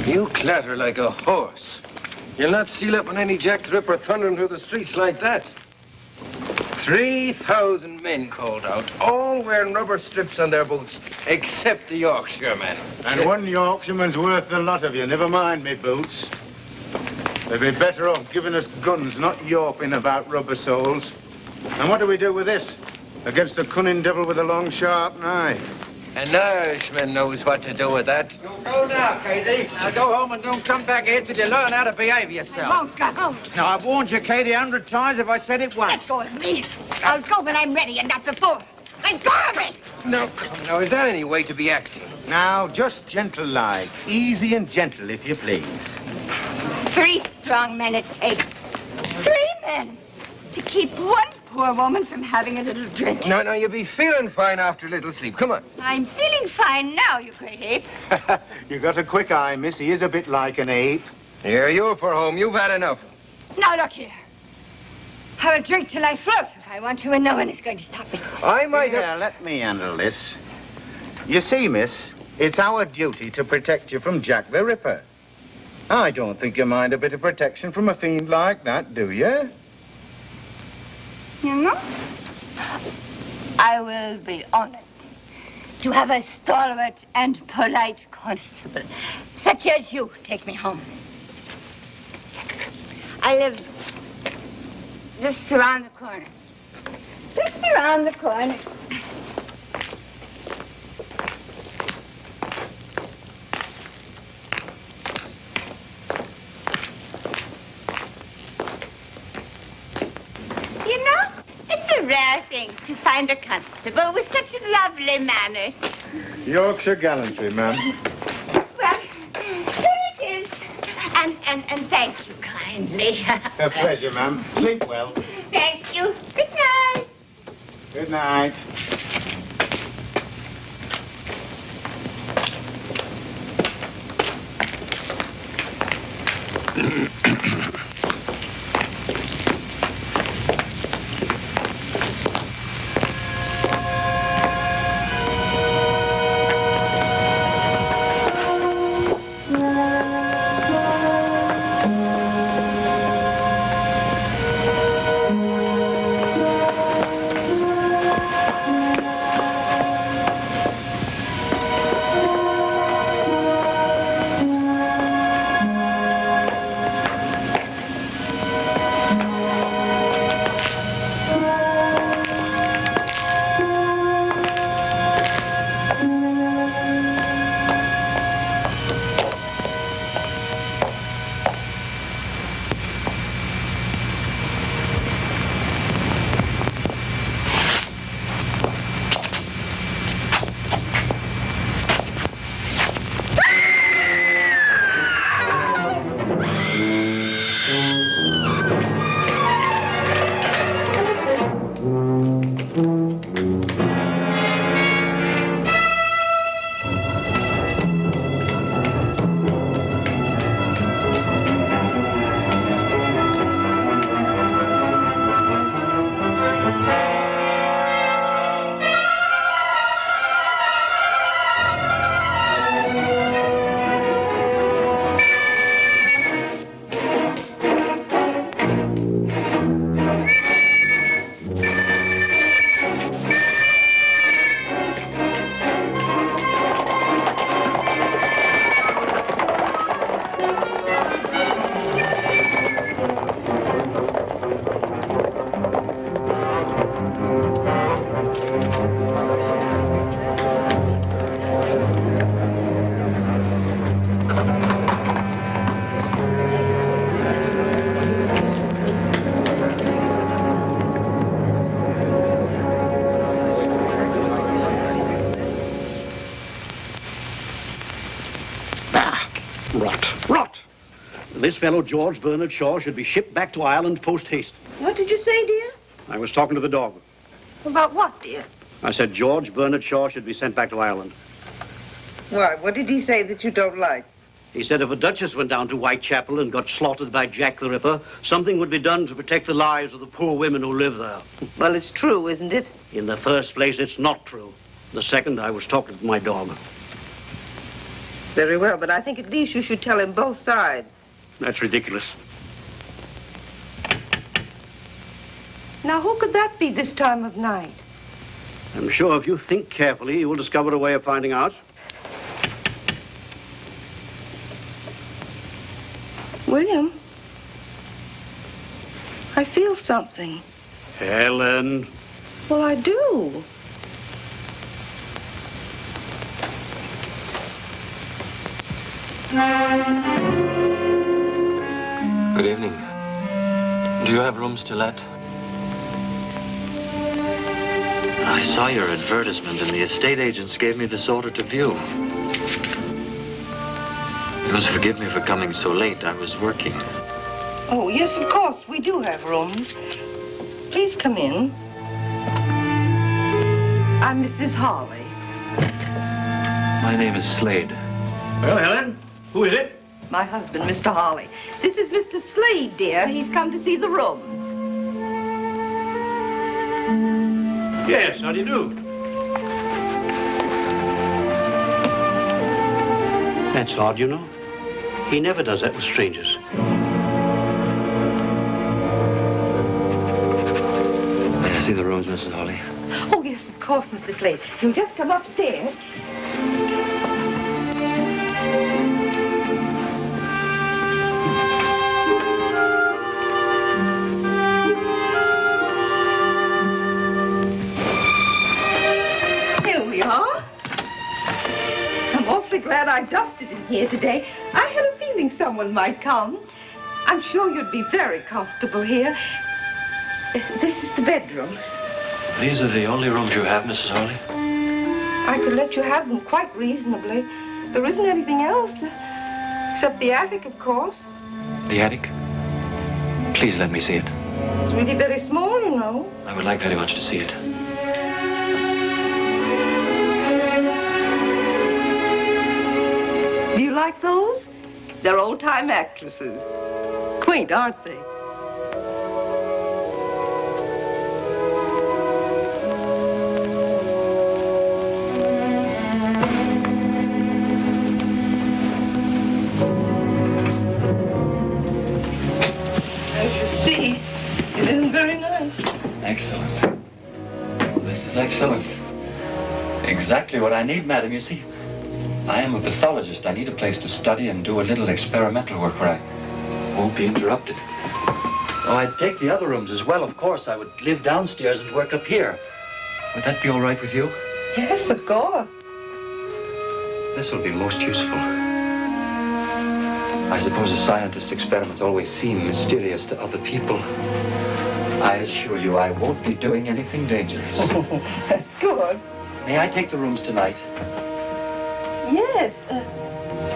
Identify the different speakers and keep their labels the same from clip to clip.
Speaker 1: You clatter like a horse. You'll not seal up on any Jack the Ripper thundering through the streets like that. 3,000 men called out, all wearing rubber strips on their boots, except the Yorkshireman.
Speaker 2: And one Yorkshireman's worth the lot of you. Never mind me boots. They'd be better off giving us guns, not yawping about rubber soles. And what do we do with this? Against the cunning devil with a long, sharp knife.
Speaker 1: An Irishman knows what to do with that.
Speaker 3: You go now, Katie. Now go home and don't come back here till you learn how to behave yourself.
Speaker 4: I won't go.
Speaker 3: Now, I've warned you, Katie, 100 times if I said it once.
Speaker 4: Let go of me. I'll go when I'm ready and not before. Let go of me.
Speaker 1: No, come now, is that any way to be acting?
Speaker 2: Now, just gentle-like. Easy and gentle, if you please.
Speaker 4: 3 strong men it takes. 3 men to keep one poor woman from having a little drink.
Speaker 1: No, you'll be feeling fine after a little sleep. Come on.
Speaker 4: I'm feeling fine now, you great ape.
Speaker 2: You got a quick eye, miss. He is a bit like an ape.
Speaker 1: Here, you're for home. You've had enough.
Speaker 4: Now, look here. Have a drink till I float if I want to, and no one is going to stop me.
Speaker 1: I might have...
Speaker 2: Yeah, let me handle this. You see, miss, it's our duty to protect you from Jack the Ripper. I don't think you mind a bit of protection from a fiend like that, do you?
Speaker 4: You know, I will be honored to have a stalwart and polite constable, such as you, take me home. I live just around the corner. Just around the corner. You know, it's a rare thing to find a constable with such lovely manners.
Speaker 2: Yorkshire gallantry, ma'am.
Speaker 4: Well, here it is. And thank you kindly.
Speaker 2: A pleasure, ma'am. Sleep well.
Speaker 4: Thank you. Good night.
Speaker 2: Good night.
Speaker 5: Rot! This fellow, George Bernard Shaw, should be shipped back to Ireland post-haste.
Speaker 6: What did you say, dear?
Speaker 5: I was talking to the dog.
Speaker 6: About what, dear?
Speaker 5: I said George Bernard Shaw should be sent back to Ireland.
Speaker 6: Why, what did he say that you don't like?
Speaker 5: He said if a duchess went down to Whitechapel and got slaughtered by Jack the Ripper, something would be done to protect the lives of the poor women who live there.
Speaker 6: Well, it's true, isn't it?
Speaker 5: In the first place, it's not true. The second, I was talking to my dog.
Speaker 6: Very well, but I think at least you should tell him both sides.
Speaker 5: That's ridiculous.
Speaker 6: Now, who could that be this time of night?
Speaker 5: I'm sure if you think carefully, you will discover a way of finding out.
Speaker 6: William, I feel something.
Speaker 5: Helen.
Speaker 6: Well, I do.
Speaker 7: Good evening. Do you have rooms to let? I saw your advertisement, and the estate agents gave me this order to view. You must forgive me for coming so late. I was working.
Speaker 6: Oh, yes, of course. We do have rooms. Please come in. I'm Mrs. Hawley.
Speaker 7: My name is Slade.
Speaker 5: Well, Helen, who is it?
Speaker 6: My husband, Mr. Hawley. This is Mr. Slade, dear. He's come to see the rooms.
Speaker 5: Yes, how do you do? That's odd, you know. He never does that with strangers.
Speaker 7: May I see the rooms, Mrs. Hawley?
Speaker 6: Oh, yes, of course, Mr. Slade. You just come upstairs. Here we are. I'm awfully glad I dusted in here today. I had a feeling someone might come. I'm sure you'd be very comfortable here. This is the bedroom.
Speaker 7: These are the only rooms you have, Mrs. Hawley?
Speaker 6: I could let you have them quite reasonably. There isn't anything else, except the attic, of course.
Speaker 7: The attic? Please let me see it.
Speaker 6: It's really very small, you know.
Speaker 7: I would like very much to see it.
Speaker 6: Do you like those? They're old-time actresses. Quaint, aren't they? As you see, it isn't very nice.
Speaker 7: Excellent. This is excellent. Exactly what I need, madam. You see, I am a pathologist. I need a place to study and do a little experimental work where I won't be interrupted. Oh, I'd take the other rooms as well, of course. I would live downstairs and work up here. Would that be all right with you?
Speaker 6: Yes, of course.
Speaker 7: This will be most useful. I suppose a scientist's experiments always seem mysterious to other people. I assure you I won't be doing anything dangerous.
Speaker 6: That's good.
Speaker 7: May I take the rooms tonight?
Speaker 6: Yes,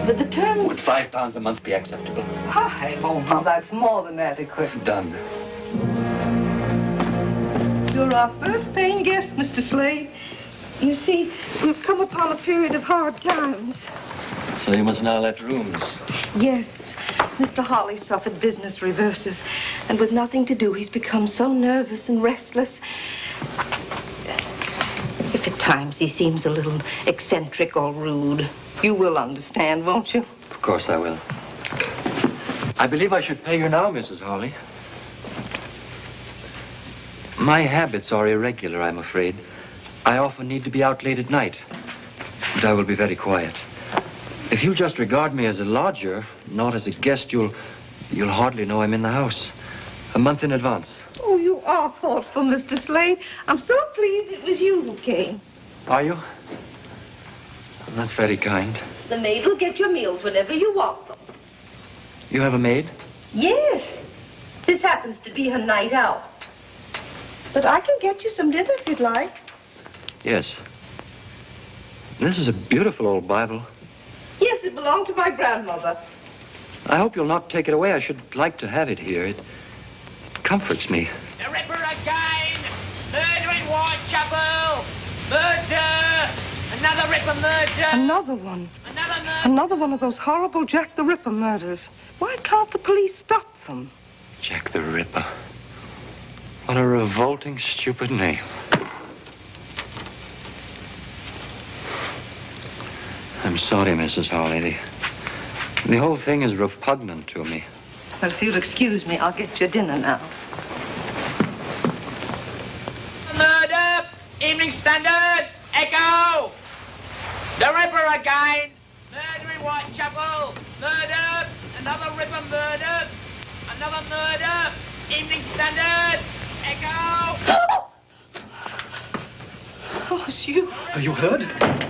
Speaker 6: but the term...
Speaker 7: Would £5 a month be acceptable?
Speaker 6: Hi, oh, now that's more than adequate.
Speaker 7: Done.
Speaker 6: You're our first paying guest, Mr. Slade. You see, we've come upon a period of hard times.
Speaker 7: So you must now let rooms.
Speaker 6: Yes, Mr. Hawley suffered business reverses, and with nothing to do, he's become so nervous and restless. If at times he seems a little eccentric or rude, you will understand, won't you?
Speaker 7: Of course I will. I believe I should pay you now, Mrs. Hawley. My habits are irregular, I'm afraid. I often need to be out late at night. But I will be very quiet. If you just regard me as a lodger, not as a guest, you'll hardly know I'm in the house. A month in advance.
Speaker 6: Oh, you are thoughtful, Mr. Slade. I'm so pleased it was you who came.
Speaker 7: Are you? That's very kind.
Speaker 6: The maid will get your meals whenever you want them.
Speaker 7: You have a maid?
Speaker 6: Yes. This happens to be her night out. But I can get you some dinner if you'd like.
Speaker 7: Yes. This is a beautiful old Bible.
Speaker 6: Yes, it belonged to my grandmother.
Speaker 7: I hope you'll not take it away. I should like to have it here. It comforts me.
Speaker 8: The Ripper again! Murder in Whitechapel! Murder! Another Ripper murder!
Speaker 6: Another one.
Speaker 8: Another murder!
Speaker 6: Another one of those horrible Jack the Ripper murders. Why can't the police stop them?
Speaker 7: Jack the Ripper. What a revolting, stupid name. I'm I'm sorry, Mrs. Hawley. The whole thing is repugnant to me.
Speaker 6: Well, if you'll excuse me, I'll get your dinner now.
Speaker 8: Murder! Evening Standard! Echo! The Ripper again! Murder in Whitechapel! Murder! Another Ripper murder! Another murder! Evening Standard! Echo!
Speaker 6: Oh, it's you.
Speaker 5: Have you heard?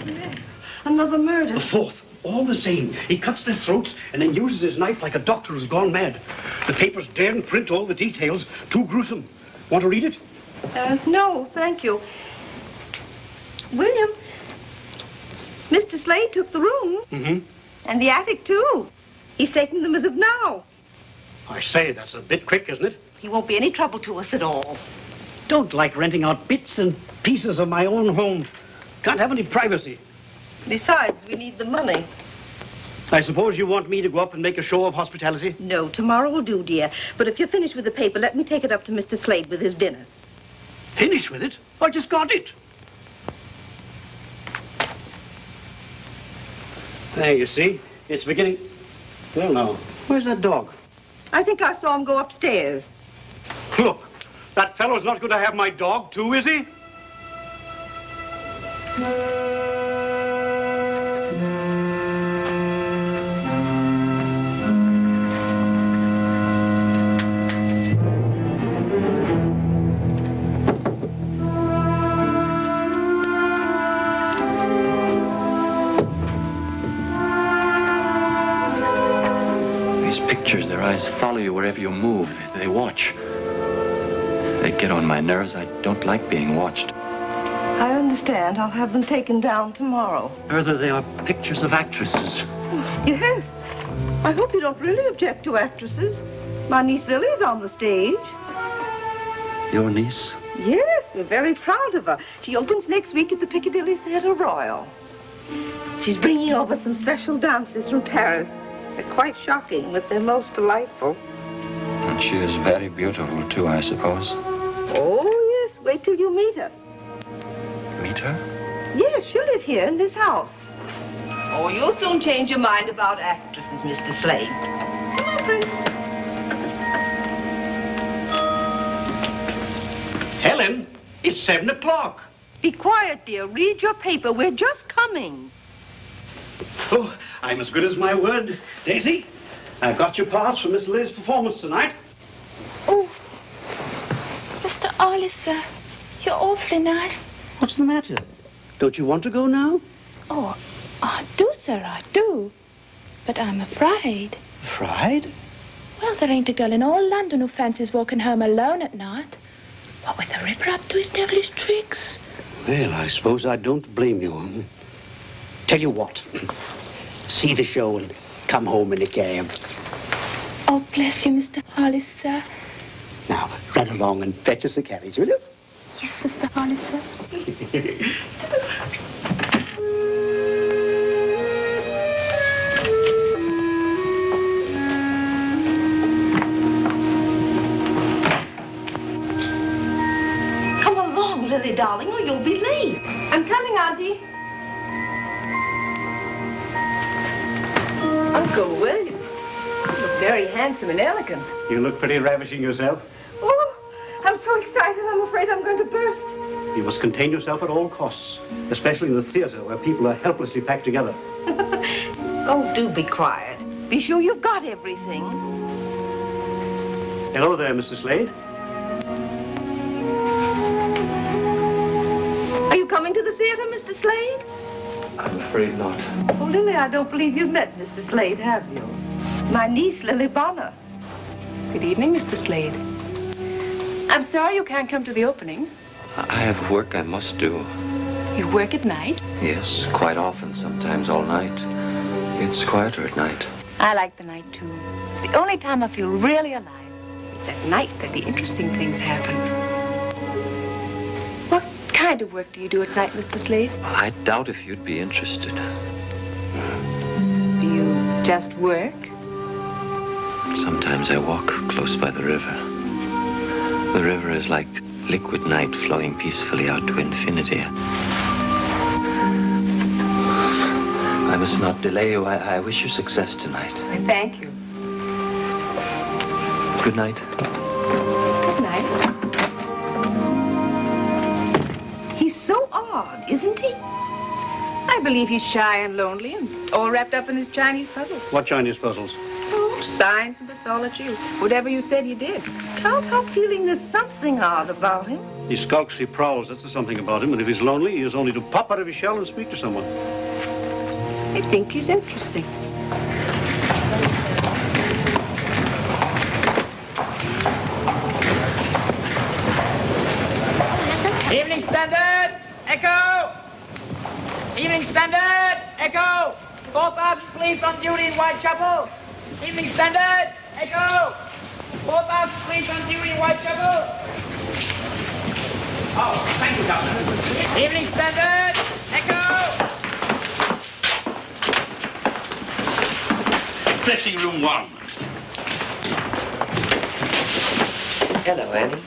Speaker 6: Yes. Another murder.
Speaker 5: The fourth. All the same. He cuts their throats and then uses his knife like a doctor who's gone mad. The papers daren't print all the details. Too gruesome. Want to read it?
Speaker 6: No, thank you. William, Mr. Slade took the room.
Speaker 5: Mm-hmm.
Speaker 6: And the attic, too. He's taking them as of now.
Speaker 5: I say, that's a bit quick, isn't it?
Speaker 6: He won't be any trouble to us at all.
Speaker 5: Don't like renting out bits and pieces of my own home. Can't have any privacy.
Speaker 6: Besides, we need the money.
Speaker 5: I suppose you want me to go up and make a show of hospitality?
Speaker 6: No, tomorrow will do, dear. But if you're finished with the paper, let me take it up to Mr. Slade with his dinner.
Speaker 5: Finish with it? I just got it. There, you see. It's beginning... Well, now, where's that dog?
Speaker 6: I think I saw him go upstairs.
Speaker 5: Look, that fellow's not going to have my dog, too, is he?
Speaker 7: Their eyes follow you wherever you move. They watch. They get on my nerves. I don't like being watched.
Speaker 6: I understand. I'll have them taken down tomorrow.
Speaker 7: Further, they are pictures of actresses.
Speaker 6: Yes. I hope you don't really object to actresses. My niece Lily's on the stage.
Speaker 7: Your niece?
Speaker 6: Yes, we're very proud of her. She opens next week at the Piccadilly Theatre Royal. She's bringing over some special dances from Paris. They're quite shocking, but they're most delightful.
Speaker 7: And she is very beautiful, too, I suppose.
Speaker 6: Oh, yes. Wait till you meet her.
Speaker 7: Meet her?
Speaker 6: Yes, she'll live here in this house. Oh, you'll soon change your mind about actresses, Mr. Slade. Come on, Prince.
Speaker 5: Helen, it's 7 o'clock.
Speaker 6: Be quiet, dear. Read your paper. We're just coming.
Speaker 5: Oh, I'm as good as my word. Daisy, I've got your pass for Miss Liz's performance tonight.
Speaker 9: Oh, Mr. Oliver, you're awfully nice.
Speaker 5: What's the matter? Don't you want to go now?
Speaker 9: Oh, I do, sir, I do. But I'm afraid.
Speaker 5: Afraid?
Speaker 9: Well, there ain't a girl in all London who fancies walking home alone at night. What with the Ripper up to his devilish tricks?
Speaker 5: Well, I suppose I don't blame you. Tell you what, see the show and come home in a cab.
Speaker 9: Oh, bless you, Mr. Hollis, sir.
Speaker 5: Now, run along and fetch us a carriage, will you?
Speaker 9: Yes, Mr. Hollis, sir.
Speaker 6: Come along, Lily, darling, or you'll be late. I'm coming, Auntie. Uncle William, you look very handsome and elegant.
Speaker 5: You look pretty ravishing yourself.
Speaker 6: Oh, I'm so excited, I'm afraid I'm going to burst.
Speaker 5: You must contain yourself at all costs, especially in the theater where people are helplessly packed together.
Speaker 6: Oh, do be quiet. Be sure you've got everything.
Speaker 5: Hello there, Mr. Slade.
Speaker 6: Are you coming to the theater, Mr. Slade?
Speaker 7: I'm afraid not.
Speaker 6: Oh, Lily, I don't believe you've met Mr. Slade, have you? My niece, Lily Bonner.
Speaker 10: Good evening, Mr. Slade. I'm sorry you can't come to the opening.
Speaker 7: I have work I must do.
Speaker 10: You work at night?
Speaker 7: Yes, quite often, sometimes all night. It's quieter at night.
Speaker 10: I like the night, too. It's the only time I feel really alive. It's at night that the interesting things happen. What kind of work do you do at night, Mr. Slade?
Speaker 7: I doubt if you'd be interested.
Speaker 10: Do you just work?
Speaker 7: Sometimes I walk close by the river. The river is like liquid night flowing peacefully out to infinity. I must not delay you. I wish you success tonight.
Speaker 10: I thank you.
Speaker 7: Good night.
Speaker 10: Good night. He's so odd, isn't he? I believe he's shy and lonely and all wrapped up in his Chinese puzzles.
Speaker 5: What Chinese puzzles?
Speaker 10: Oh, science and pathology. Whatever you said he did.
Speaker 6: Can't help feeling there's something odd about him.
Speaker 5: He skulks, he prowls. That's something about him. And if he's lonely, he has only to pop out of his shell and speak to someone.
Speaker 10: I think he's interesting.
Speaker 8: Evening Standard, Echo! Evening Standard, Echo! 4,000 police on duty in Whitechapel. Evening Standard, Echo! 4,000 police on duty in Whitechapel. Oh, thank you, Doctor. Evening Standard, Echo!
Speaker 5: Dressing room 1.
Speaker 11: Hello, Annie.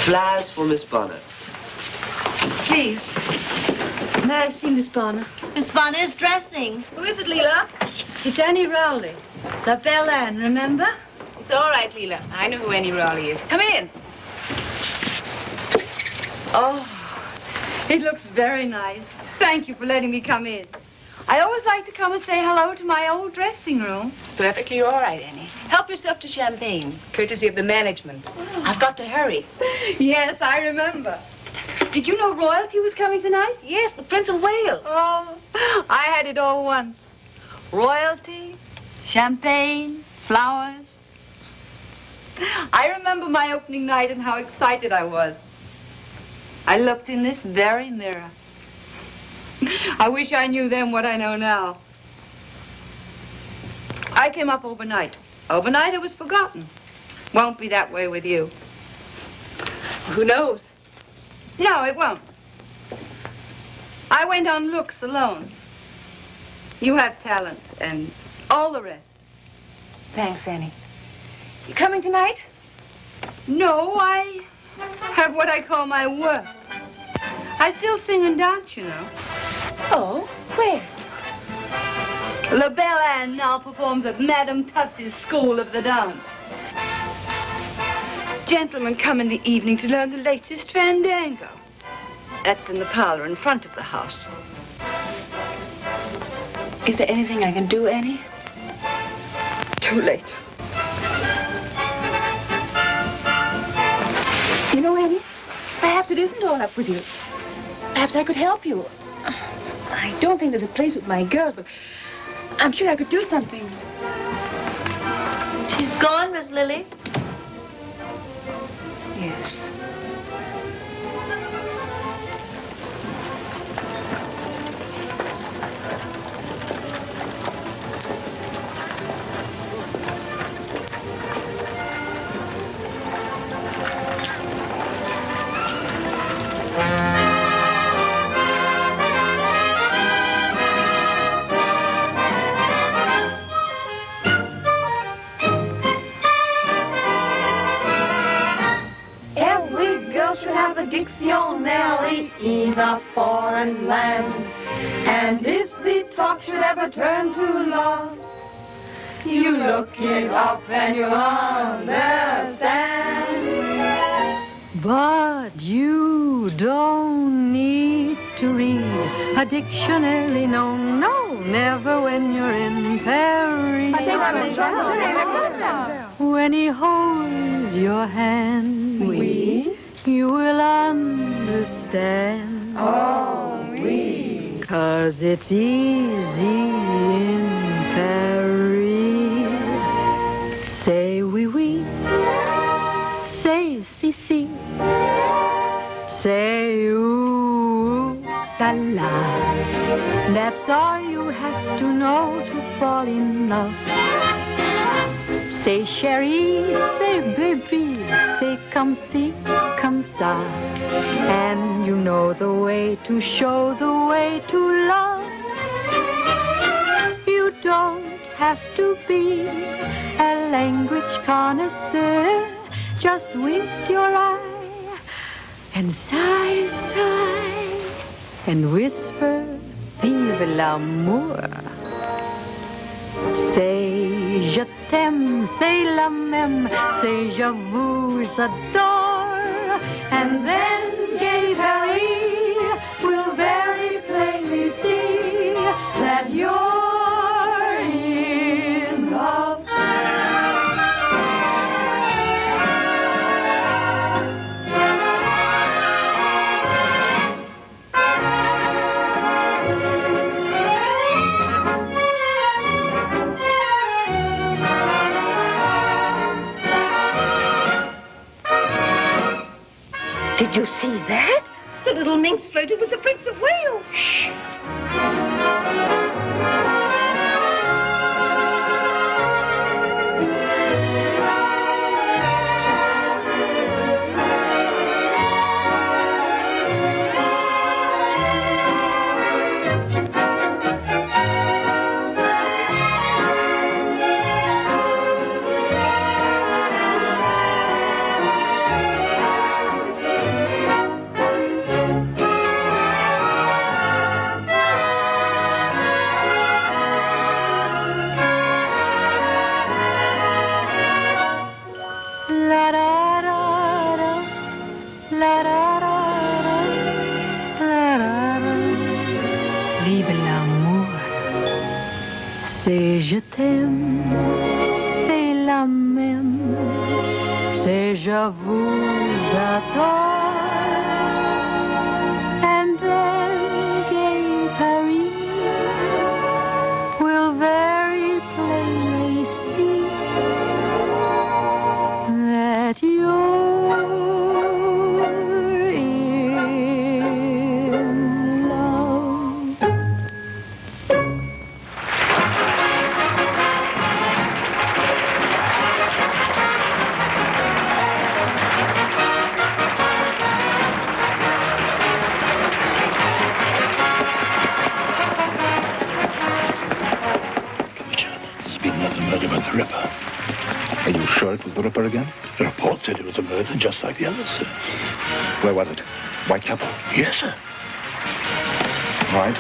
Speaker 11: Flowers for Miss Bonner.
Speaker 4: Please. May I see Miss Bonner?
Speaker 12: Miss Bonner is dressing.
Speaker 4: Who is it, Leela? It's Annie Rowley. La Belle Anne, remember?
Speaker 10: It's all right, Leela. I know who Annie Rowley is. Come in.
Speaker 4: Oh, it looks very nice. Thank you for letting me come in. I always like to come and say hello to my old dressing room.
Speaker 10: It's perfectly all right, Annie. Help yourself to champagne, courtesy of the management. I've got to hurry.
Speaker 4: Yes, I remember. Did you know royalty was coming tonight?
Speaker 10: Yes, the Prince of Wales.
Speaker 4: Oh, I had it all once. Royalty, champagne, flowers. I remember my opening night and how excited I was. I looked in this very mirror. I wish I knew then what I know now. I came up overnight. Overnight it was forgotten. Won't be that way with you.
Speaker 10: Who knows?
Speaker 4: No, it won't. I went on looks alone. You have talent and all the rest.
Speaker 10: Thanks, Annie. You coming tonight?
Speaker 4: No, I have what I call my work. I still sing and dance, you know.
Speaker 10: Oh, where?
Speaker 4: La Belle Anne now performs at Madame Tussie's School of the Dance. Gentlemen come in the evening to learn the latest fandango. That's in the parlor in front of the house.
Speaker 10: Is there anything I can do, Annie?
Speaker 4: Too late.
Speaker 10: You know, Annie, perhaps it isn't all up with you. Perhaps I could help you. I don't think there's a place with my girls, but I'm sure I could do something.
Speaker 12: She's gone, Miss Lily.
Speaker 10: Yes.
Speaker 13: In a foreign land, and if the talk should ever turn to love, you look it up and you understand.
Speaker 14: But you don't need to read a dictionary, no, no, never when you're in Paris. When he holds your hand, you will understand.
Speaker 13: Oh, oui.
Speaker 14: 'Cause it's easy in Paris. Say oui, oui. Say si, si. Say ooh, la, la. That's all you have to know to fall in love. Say chérie, say baby, say come see, come ça. And you know the way to show the way to love. You don't have to be a language connoisseur. Just wink your eye and sigh, sigh. and whisper, vive l'amour. Say je t'aime, say la même, say je vous adore, and then gay Paris will very plainly see that you're in love.
Speaker 6: Did you see that? The little minx floated with the Prince of Wales. Shh.
Speaker 14: Vive l'amour, c'est je t'aime, c'est la même, c'est je vous adore, and then gay Paris will very plainly see that you're in love.
Speaker 15: There's been nothing murder but the Ripper. Are you sure it was the Ripper again? The report said it was a murder just like the others, sir. Where was it? Whitechapel? Yes, sir. Right.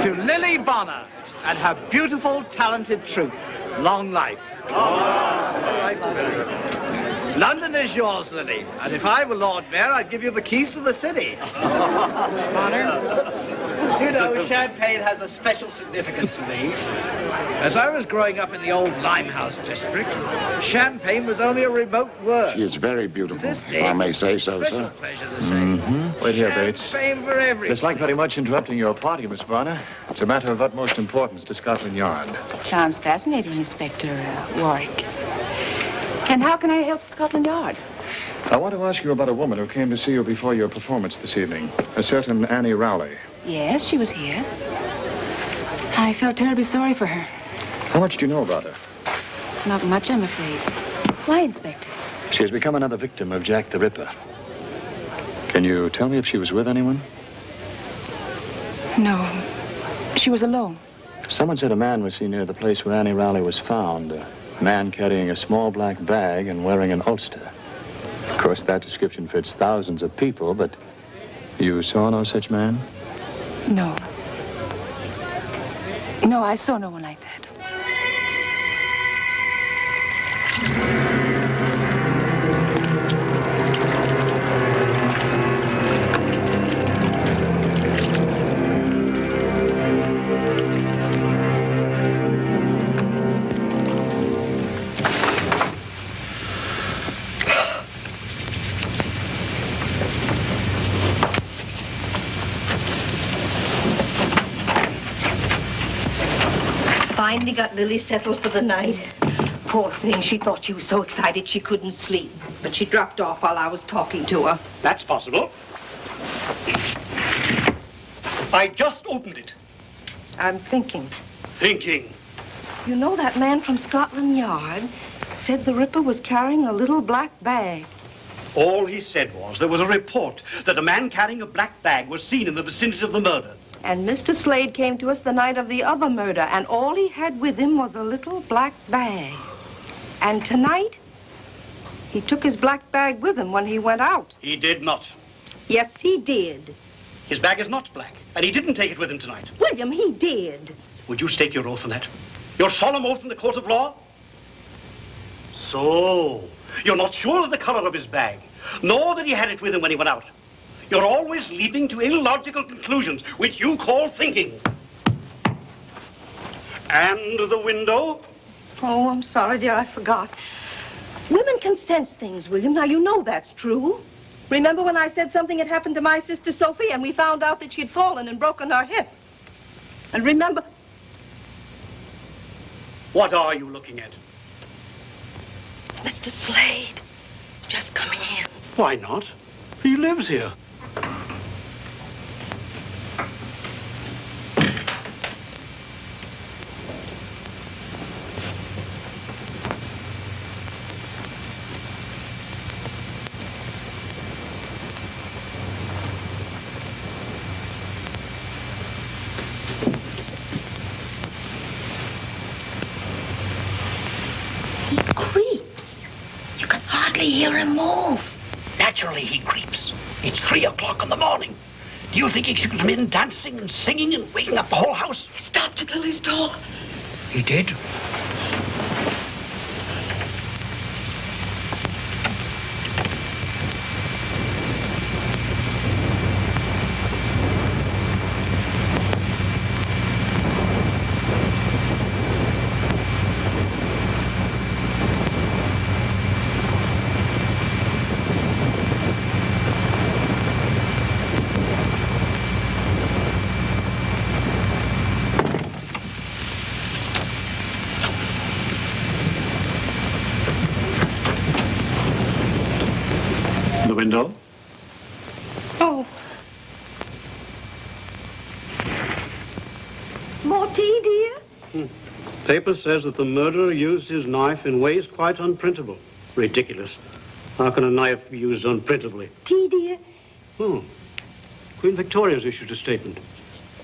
Speaker 3: To Lily Bonner and her beautiful, talented troupe, long life. London is yours, Lily, and if I were Lord Mayor, I'd give you the keys to the city. Miss Bonner, you know, Champagne has a special significance to me. As I was growing up in the old Limehouse district, Champagne was only a remote word.
Speaker 16: She is very beautiful,
Speaker 3: This
Speaker 16: if I may say so, sir.
Speaker 3: Pleasure to say.
Speaker 7: Wait here, Bates.
Speaker 3: Champagne for everyone.
Speaker 7: It's like very much interrupting your party, Miss Bonner. It's a matter of utmost importance to Scotland Yard.
Speaker 10: Sounds fascinating, Inspector Warwick. And how can I help Scotland Yard?
Speaker 7: I want to ask you about a woman who came to see you before your performance this evening. A certain Annie Rowley.
Speaker 10: Yes, she was here. I felt terribly sorry for her.
Speaker 7: How much do you know about her?
Speaker 10: Not much, I'm afraid. Why, Inspector?
Speaker 7: She has become another victim of Jack the Ripper. Can you tell me if she was with anyone?
Speaker 10: No. She was alone.
Speaker 7: Someone said a man was seen near the place where Annie Rowley was found. A man carrying a small black bag and wearing an ulster. Of course, that description fits thousands of people, but you saw no such man?
Speaker 10: No. No, I saw no one like that.
Speaker 6: Finally got Lily settled for the night. Poor thing, she thought she was so excited she couldn't sleep. But she dropped off while I was talking to her.
Speaker 5: That's possible. I just opened it.
Speaker 6: I'm thinking.
Speaker 5: Thinking.
Speaker 6: You know that man from Scotland Yard said the Ripper was carrying a little black bag.
Speaker 5: All he said was there was a report that a man carrying a black bag was seen in the vicinity of the murder.
Speaker 6: And Mr. Slade came to us the night of the other murder, and all he had with him was a little black bag. And tonight, He took his black bag with him when he went out.
Speaker 5: He did not.
Speaker 6: Yes, he did.
Speaker 5: His bag is not black, and he didn't take it with him tonight.
Speaker 6: William, he did.
Speaker 5: Would you stake your oath on that? Your solemn oath in the court of law? So, you're not sure of the color of his bag, nor that he had it with him when he went out. You're always leaping to illogical conclusions, which you call thinking. And the window?
Speaker 6: Oh, I'm sorry, dear, I forgot. Women can sense things, William. Now, you know that's true. Remember when I said something had happened to my sister Sophie and we found out that she'd fallen and broken her hip? And remember...
Speaker 5: What are you looking at?
Speaker 6: It's Mr. Slade. He's just coming in.
Speaker 5: Why not? He lives here.
Speaker 10: Hear him move. Naturally, he creeps. It's 3 o'clock in the morning. Do you think he should come in dancing and singing and waking up the whole house?
Speaker 6: He stopped at Lily's door.
Speaker 10: He did?
Speaker 5: Window?
Speaker 6: Oh. More tea, dear?
Speaker 5: Paper says that the murderer used his knife in ways quite unprintable. Ridiculous. How can a knife be used unprintably?
Speaker 6: Tea, dear?
Speaker 5: Queen Victoria's issued a statement.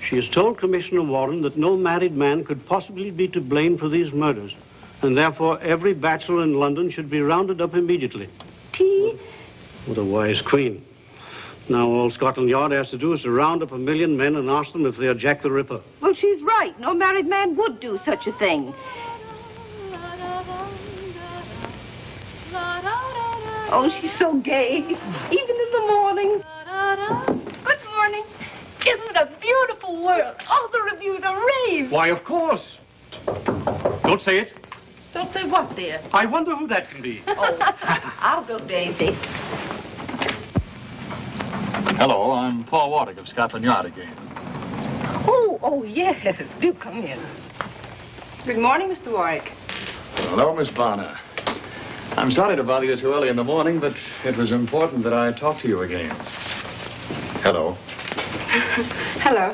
Speaker 5: She has told Commissioner Warren that no married man could possibly be to blame for these murders, and therefore every bachelor in London should be rounded up immediately.
Speaker 6: Tea?
Speaker 5: What a wise queen. Now all Scotland Yard has to do is to round up 1 million men and ask them if they are Jack the Ripper.
Speaker 6: Well, she's right. No married man would do such a thing. Oh, she's so gay. Even in the morning. Good morning. Isn't it a beautiful world? All the reviews are rave.
Speaker 5: Why, of course. Don't say it.
Speaker 6: Don't say what, dear?
Speaker 5: I wonder who that can be.
Speaker 6: Oh, I'll go, Daisy.
Speaker 7: Hello, I'm Paul Warwick of Scotland Yard again.
Speaker 6: Oh, yes. Do come in. Good morning, Mr. Warwick.
Speaker 7: Hello, Miss Bonner. I'm sorry to bother you so early in the morning, but it was important that I talk to you again. Hello.
Speaker 10: Hello.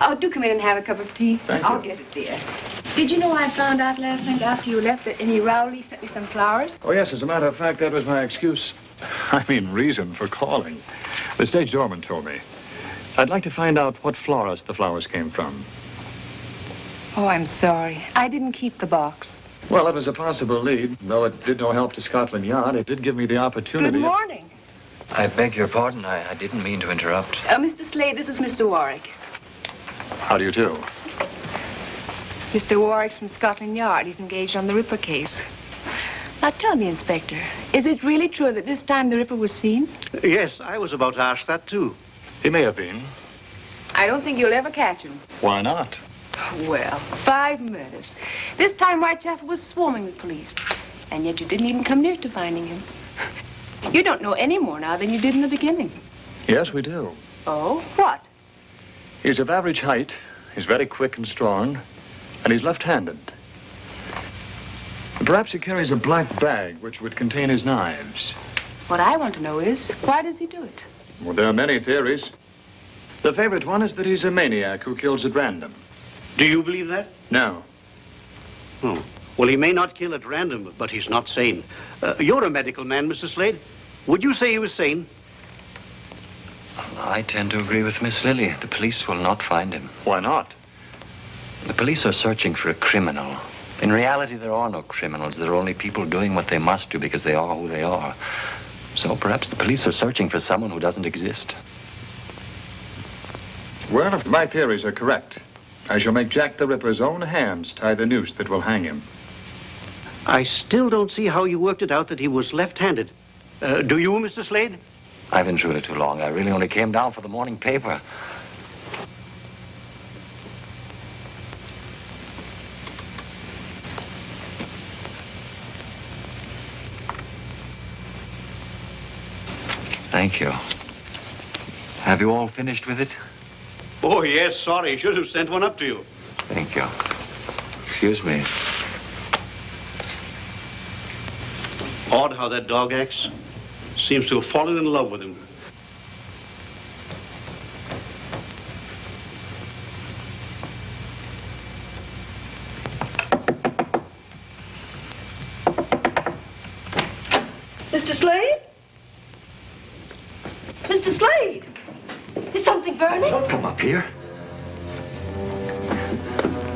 Speaker 10: Oh, do come in and have a cup of tea.
Speaker 6: I'll get it, dear.
Speaker 10: Did you know I found out last night after you left that Annie Rowley sent me some flowers?
Speaker 7: Oh, yes, as a matter of fact, that was my excuse. I mean, reason for calling. The stage doorman told me. I'd like to find out what florist the flowers came from.
Speaker 10: Oh, I'm sorry. I didn't keep the box.
Speaker 7: Well, it was a possible lead. Though it did no help to Scotland Yard, it did give me the opportunity.
Speaker 6: Good morning.
Speaker 7: I beg your pardon. I didn't mean to interrupt.
Speaker 10: Mr. Slade, this is Mr. Warwick.
Speaker 7: How do you do?
Speaker 10: Mr. Warwick's from Scotland Yard. He's engaged on the Ripper case. Now, tell me, Inspector, is it really true that this time the Ripper was seen?
Speaker 5: Yes, I was about to ask that, too.
Speaker 7: He may have been.
Speaker 10: I don't think you'll ever catch him.
Speaker 7: Why not?
Speaker 10: Well, 5 murders. This time Whitechapel was swarming with police. And yet you didn't even come near to finding him. You don't know any more now than you did in the beginning.
Speaker 7: Yes, we do.
Speaker 10: Oh? What?
Speaker 7: He's of average height. He's very quick and strong. And he's left-handed. Perhaps he carries a black bag which would contain his knives.
Speaker 10: What I want to know is, why does he do it?
Speaker 7: Well, there are many theories. The favorite one is that he's a maniac who kills at random.
Speaker 5: Do you believe that?
Speaker 7: No.
Speaker 5: Oh. Well, he may not kill at random, but he's not sane. You're a medical man, Mr. Slade. Would you say he was sane?
Speaker 7: I tend to agree with Miss Lily. The police will not find him. Why not? The police are searching for a criminal. In reality, there are no criminals. There are only people doing what they must do because they are who they are. So perhaps the police are searching for someone who doesn't exist.
Speaker 17: Well, if my theories are correct, I shall make Jack the Ripper's own hands tie the noose that will hang him.
Speaker 5: I still don't see how you worked it out that he was left-handed. Do you, Mr. Slade?
Speaker 7: I've been through it too long. I really only came down for the morning paper. Thank you. Have you all finished with it?
Speaker 5: Oh, yes, sorry. Should have sent one up to you.
Speaker 7: Thank you. Excuse me.
Speaker 5: Odd how that dog acts. Seems to have fallen in love with him.
Speaker 6: Mr. Slade? Mr. Slade! Is something burning?
Speaker 7: Don't come up here.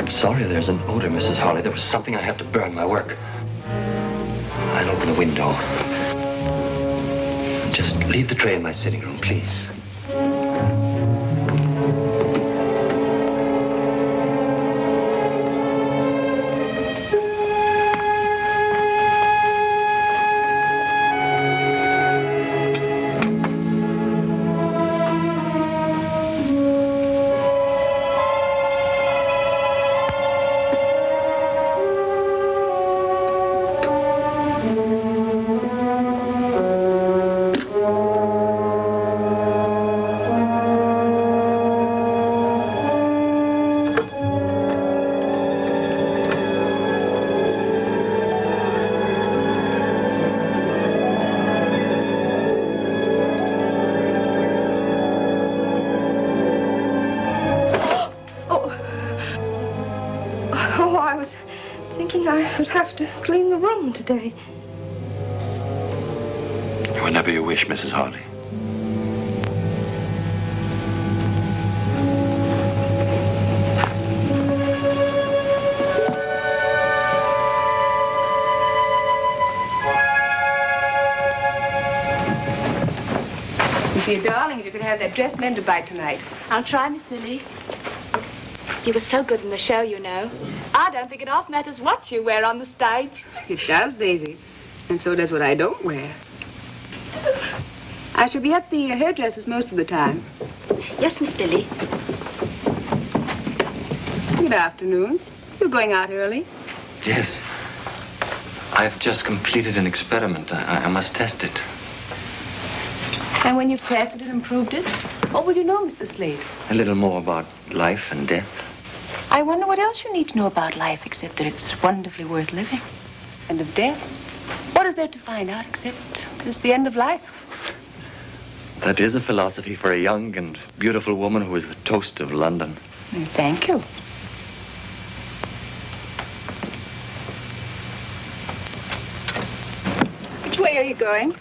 Speaker 7: Sorry, there's an odor, Mrs. Harley. There was something I had to burn, my work. I'll open the window. Just leave the tray in my sitting room, please.
Speaker 6: Today.
Speaker 15: Whenever you wish, Mrs. Harley.
Speaker 10: Dear darling, if you could have that dress mended by tonight.
Speaker 9: I'll try, Miss Lily. You were so good in the show, you know. I don't think it half matters what you wear on the stage.
Speaker 10: It does, Daisy. And so does what I don't wear. I shall be at the hairdresser's most of the time.
Speaker 9: Yes, Miss Lily.
Speaker 10: Good afternoon. You're going out early?
Speaker 7: Yes. I've just completed an experiment. I must test it.
Speaker 10: And when you've tested it and proved it, what will you know, Mr. Slade?
Speaker 7: A little more about life and death.
Speaker 10: I wonder what else you need to know about life except that it's wonderfully worth living. And of death? What is there to find out except that it's the end of life?
Speaker 7: That is a philosophy for a young and beautiful woman who is the toast of London.
Speaker 10: Thank you. Which way are you going?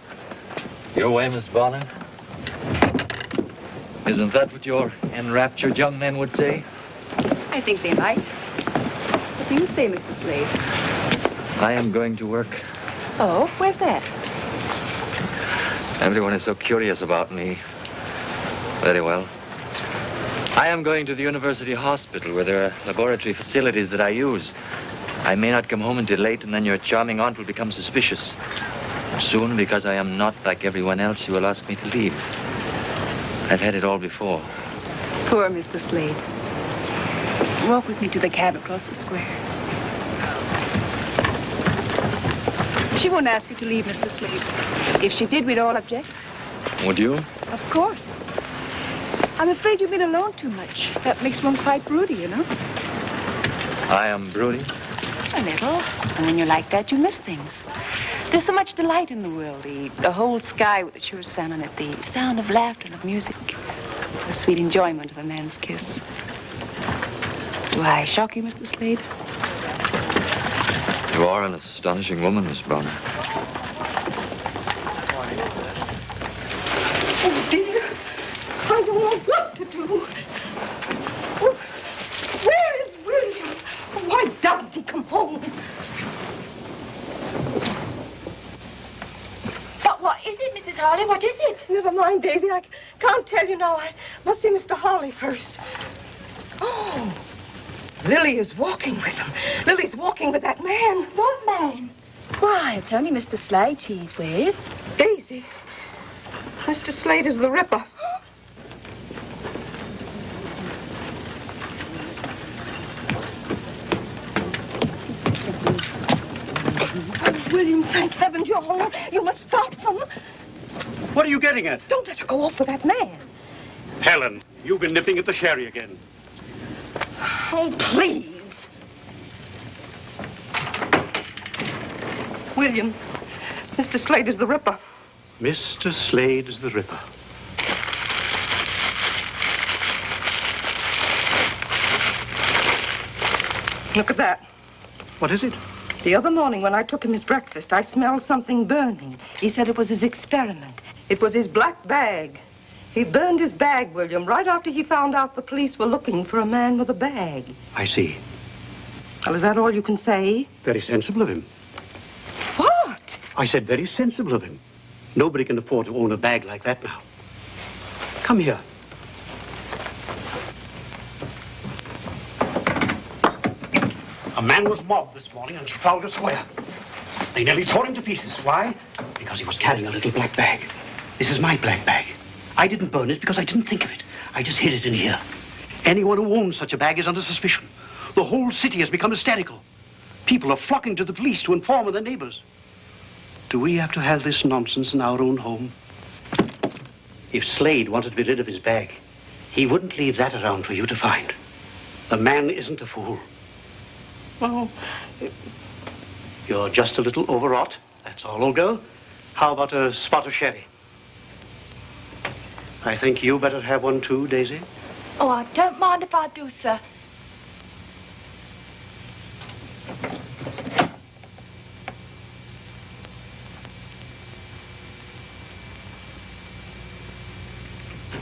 Speaker 7: Your way, Miss Bonner. Isn't that what your enraptured young men would say?
Speaker 10: I think they might. What do you say, Mr. Slade?
Speaker 7: I am going to work.
Speaker 10: Oh, where's that?
Speaker 7: Everyone is so curious about me. Very well. I am going to the University Hospital where there are laboratory facilities that I use. I may not come home until late, and then your charming aunt will become suspicious. Soon, because I am not like everyone else, you will ask me to leave. I've had it all before.
Speaker 10: Poor Mr. Slade. Walk with me to the cab across the square. She won't ask you to leave, Mr. Slade. If she did, we'd all object.
Speaker 7: Would you?
Speaker 10: Of course. I'm afraid you've been alone too much. That makes one quite broody, you know.
Speaker 7: I am broody?
Speaker 10: A little. And when you're like that, you miss things. There's so much delight in the world. The whole sky with the sure sun on it. The sound of laughter and of music. The sweet enjoyment of a man's kiss. Do I shock you, Mr. Slade?
Speaker 7: You are an astonishing woman, Miss Bonner.
Speaker 6: Oh, dear. I don't know what to do. Oh, where is William? Why doesn't he come home? mind, Daisy. I can't tell you now. I must see Mr. Harley first. Oh, Lily is walking with him. Lily's walking with that man.
Speaker 9: What man? Why, it's only Mr. Slade she's with.
Speaker 6: Daisy, Mr. Slade is the Ripper. William, thank heaven you're home. You must stop them.
Speaker 5: What are you getting at?
Speaker 6: Don't let her go off with that man.
Speaker 5: Helen, you've been nipping at the sherry again.
Speaker 6: Oh, please. William, Mr. Slade is the Ripper.
Speaker 5: Mr. Slade is the Ripper.
Speaker 6: Look at that.
Speaker 5: What is it?
Speaker 6: The other morning when I took him his breakfast, I smelled something burning. He said it was his experiment. It was his black bag. He burned his bag, William, right after he found out the police were looking for a man with a bag.
Speaker 5: I see.
Speaker 6: Well, is that all you can say?
Speaker 5: Very sensible of him.
Speaker 6: What?
Speaker 5: I said very sensible of him. Nobody can afford to own a bag like that now. Come here. A man was mobbed this morning in Trafalgar Square. They nearly tore him to pieces. Why? Because he was carrying a little black bag. This is my black bag. I didn't burn it because I didn't think of it. I just hid it in here. Anyone who owns such a bag is under suspicion. The whole city has become hysterical. People are flocking to the police to inform their neighbors. Do we have to have this nonsense in our own home? If Slade wanted to be rid of his bag, he wouldn't leave that around for you to find. The man isn't a fool.
Speaker 6: Oh.
Speaker 5: You're just a little overwrought. That's all, old girl. How about a spot of sherry? I think you better have one too, Daisy.
Speaker 9: Oh, I don't mind if I do, sir.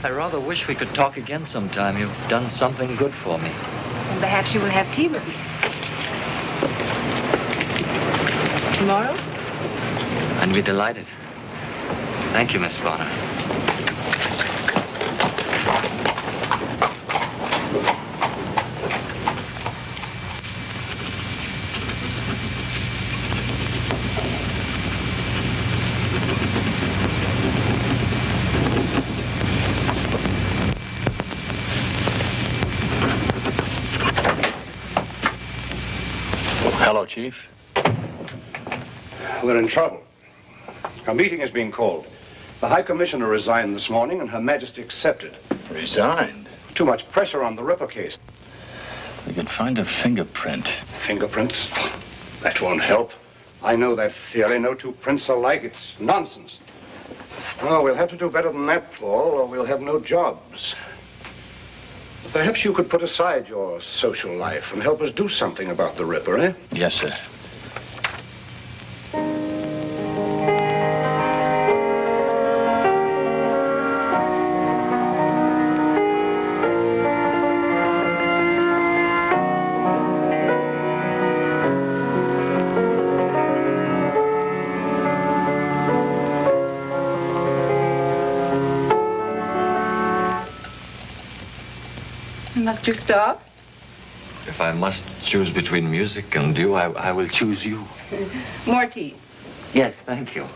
Speaker 7: I rather wish we could talk again sometime. You've done something good for me.
Speaker 10: And perhaps you will have tea with me. Tomorrow?
Speaker 7: I'd be delighted. Thank you, Miss Bonner.
Speaker 15: Hello, Chief. We're in trouble. A meeting has been called. The High Commissioner resigned this morning, and Her Majesty accepted.
Speaker 17: Resigned?
Speaker 15: Too much pressure on the Ripper case.
Speaker 17: We could find a fingerprint.
Speaker 15: Fingerprints? That won't help. I know that theory. No two prints are alike. It's nonsense. Oh, we'll have to do better than that, Paul, or we'll have no jobs. Perhaps you could put aside your social life and help us do something about the Ripper, eh?
Speaker 17: Yes, sir.
Speaker 10: Must you stop?
Speaker 7: If I must choose between music and you, I will choose you.
Speaker 10: More tea.
Speaker 7: Yes, thank you.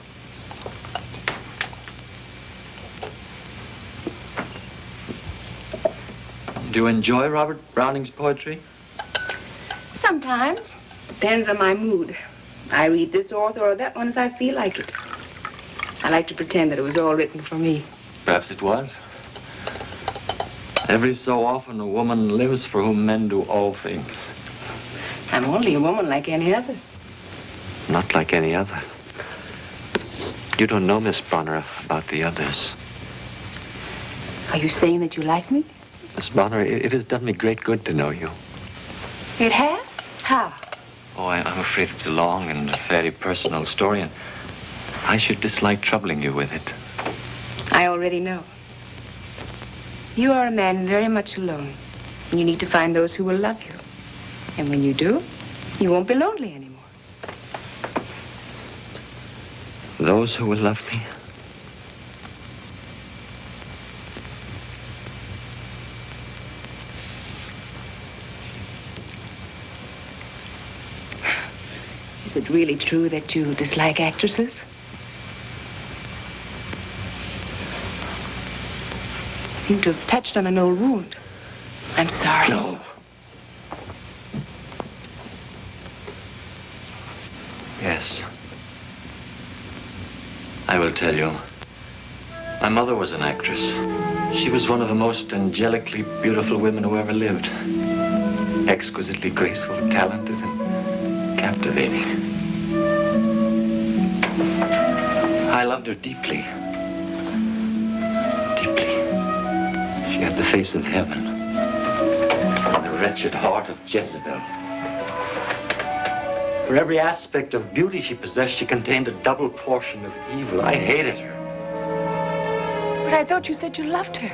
Speaker 7: Do you enjoy Robert Browning's poetry?
Speaker 10: Sometimes. Depends on my mood. I read this author or that one as I feel like it. I like to pretend that it was all written for me.
Speaker 7: Perhaps it was. Every so often a woman lives for whom men do all things.
Speaker 10: I'm only a woman like any other.
Speaker 7: Not like any other. You don't know, Miss Bonner, about the others.
Speaker 10: Are you saying that you like me?
Speaker 7: Miss Bonner, it has done me great good to know you.
Speaker 10: It has? How?
Speaker 7: Oh, I'm afraid it's a long and very personal story, and I should dislike troubling you with it.
Speaker 10: I already know. You are a man very much alone. And you need to find those who will love you. And when you do, you won't be lonely anymore.
Speaker 7: Those who will love me?
Speaker 10: Is it really true that you dislike actresses? You seem to have touched on an old wound. I'm sorry.
Speaker 7: No. Yes. I will tell you. My mother was an actress. She was one of the most angelically beautiful women who ever lived. Exquisitely graceful, talented, and captivating. I loved her deeply. Deeply. She had the face of heaven and the wretched heart of Jezebel. For every aspect of beauty she possessed, she contained a double portion of evil. I hated her.
Speaker 10: But I thought you said you loved her.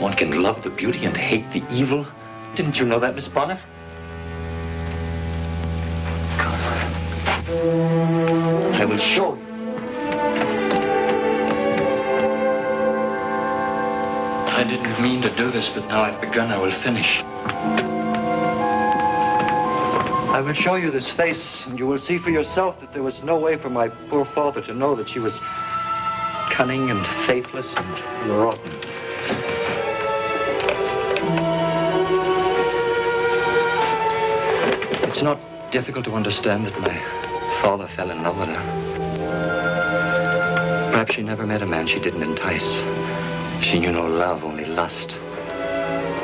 Speaker 7: One can love the beauty and hate the evil. Didn't you know that, Miss Bonner? Come. I will show you. I didn't mean to do this, but now I've begun, I will finish. I will show you this face, and you will see for yourself that there was no way for my poor father to know that she was cunning and faithless and rotten. It's not difficult to understand that my father fell in love with her. Perhaps she never met a man she didn't entice. She knew no love, only lust.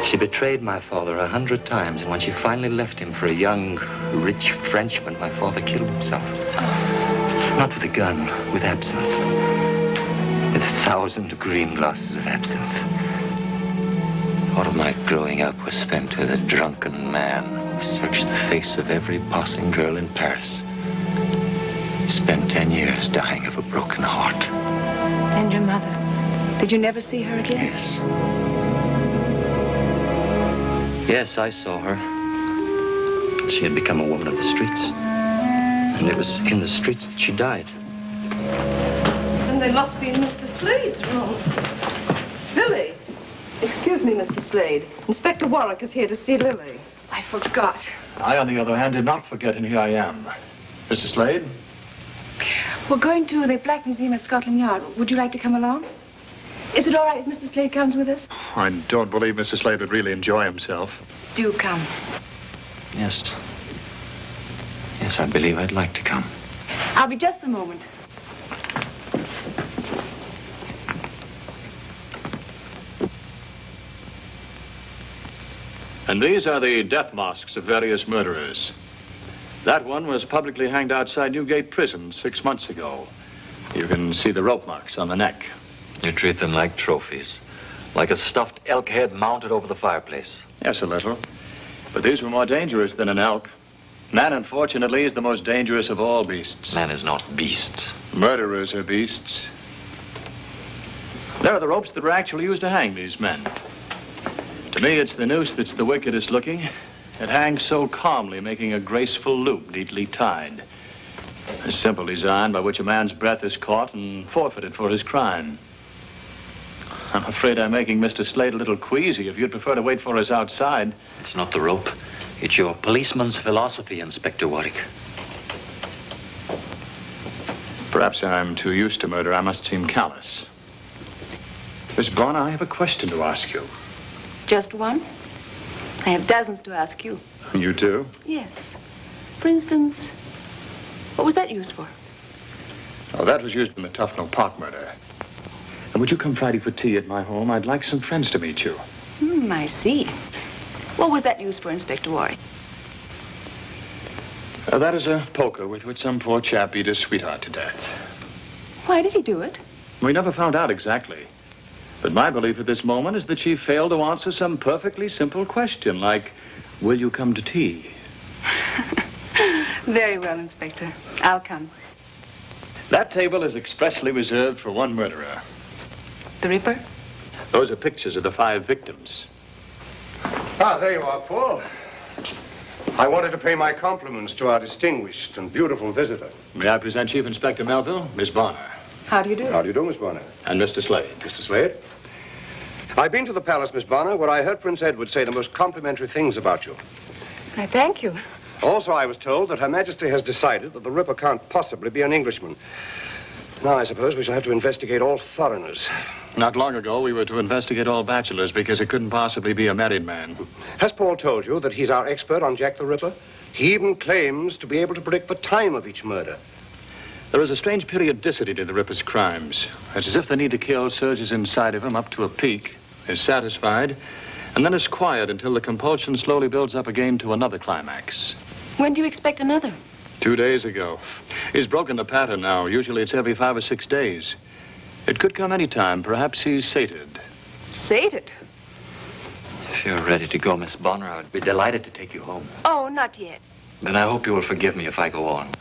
Speaker 7: She betrayed my father 100 times, and when she finally left him for a young, rich Frenchman, my father killed himself. Not with a gun, with absinthe. With 1,000 green glasses of absinthe. All of my growing up was spent with a drunken man who searched the face of every passing girl in Paris. He spent 10 years dying of a broken heart.
Speaker 10: And your mother? Did you never see her again?
Speaker 7: Yes. Yes, I saw her. She had become a woman of the streets. And it was in the streets that she died.
Speaker 6: And they must be in Mr. Slade's room. Lily! Excuse me, Mr. Slade. Inspector Warwick is here to see Lily. I forgot.
Speaker 17: I, on the other hand, did not forget, and here I am. Mr. Slade?
Speaker 10: We're going to the Black Museum at Scotland Yard. Would you like to come along? Is it all right if Mr. Slade comes with us?
Speaker 17: I don't believe Mr. Slade would really enjoy himself.
Speaker 10: Do come.
Speaker 7: Yes. Yes, I believe I'd like to come.
Speaker 10: I'll be just a moment.
Speaker 17: And these are the death masks of various murderers. That one was publicly hanged outside Newgate Prison 6 months ago. You can see the rope marks on the neck.
Speaker 7: You treat them like trophies. Like a stuffed elk head mounted over the fireplace.
Speaker 17: Yes, a little. But these were more dangerous than an elk. Man, unfortunately, is the most dangerous of all beasts.
Speaker 7: Man is not beast.
Speaker 17: Murderers are beasts. There are the ropes that were actually used to hang these men. To me, it's the noose that's the wickedest looking. It hangs so calmly, making a graceful loop neatly tied. A simple design by which a man's breath is caught and forfeited for his crime. I'm afraid I'm making Mr. Slade a little queasy. If you'd prefer to wait for us outside.
Speaker 7: It's not the rope. It's your policeman's philosophy, Inspector Warwick.
Speaker 17: Perhaps I'm too used to murder. I must seem callous. Miss Bonner, I have a question to ask you.
Speaker 10: Just one? I have dozens to ask you.
Speaker 17: You do?
Speaker 10: Yes. For instance, what was that used for?
Speaker 17: Oh, that was used in the Tufnell Park murder. And would you come Friday for tea at my home? I'd like some friends to meet you.
Speaker 10: I see. What was that used for, Inspector Warwick?
Speaker 17: That is a poker with which some poor chap beat his sweetheart to death.
Speaker 10: Why did he do it?
Speaker 17: We never found out exactly. But my belief at this moment is that she failed to answer some perfectly simple question, like, will you come to tea?
Speaker 10: Very well, Inspector. I'll come.
Speaker 17: That table is expressly reserved for one murderer.
Speaker 10: The Ripper?
Speaker 17: Those are pictures of the 5 victims.
Speaker 1: Ah, there you are, Paul. I wanted to pay my compliments to our distinguished and beautiful visitor.
Speaker 17: May I present Chief Inspector Melville, Miss Bonner.
Speaker 10: How do you do?
Speaker 1: How do you do, Miss Bonner?
Speaker 17: And Mr. Slade.
Speaker 1: Mr. Slade? I've been to the palace, Miss Bonner, where I heard Prince Edward say the most complimentary things about you.
Speaker 10: I thank you.
Speaker 1: Also, I was told that Her Majesty has decided that the Ripper can't possibly be an Englishman. Now, I suppose we shall have to investigate all foreigners.
Speaker 17: Not long ago, we were to investigate all bachelors because it couldn't possibly be a married man.
Speaker 1: Has Paul told you that he's our expert on Jack the Ripper? He even claims to be able to predict the time of each murder.
Speaker 17: There is a strange periodicity to the Ripper's crimes. It's as if the need to kill surges inside of him up to a peak, is satisfied, and then is quiet until the compulsion slowly builds up again to another climax.
Speaker 10: When do you expect another?
Speaker 17: 2 days ago. He's broken the pattern now. Usually it's every 5 or 6 days. It could come any time. Perhaps he's sated.
Speaker 10: Sated?
Speaker 7: If you're ready to go, Miss Bonner, I would be delighted to take you home.
Speaker 10: Oh, not yet.
Speaker 7: Then I hope you will forgive me if I go on.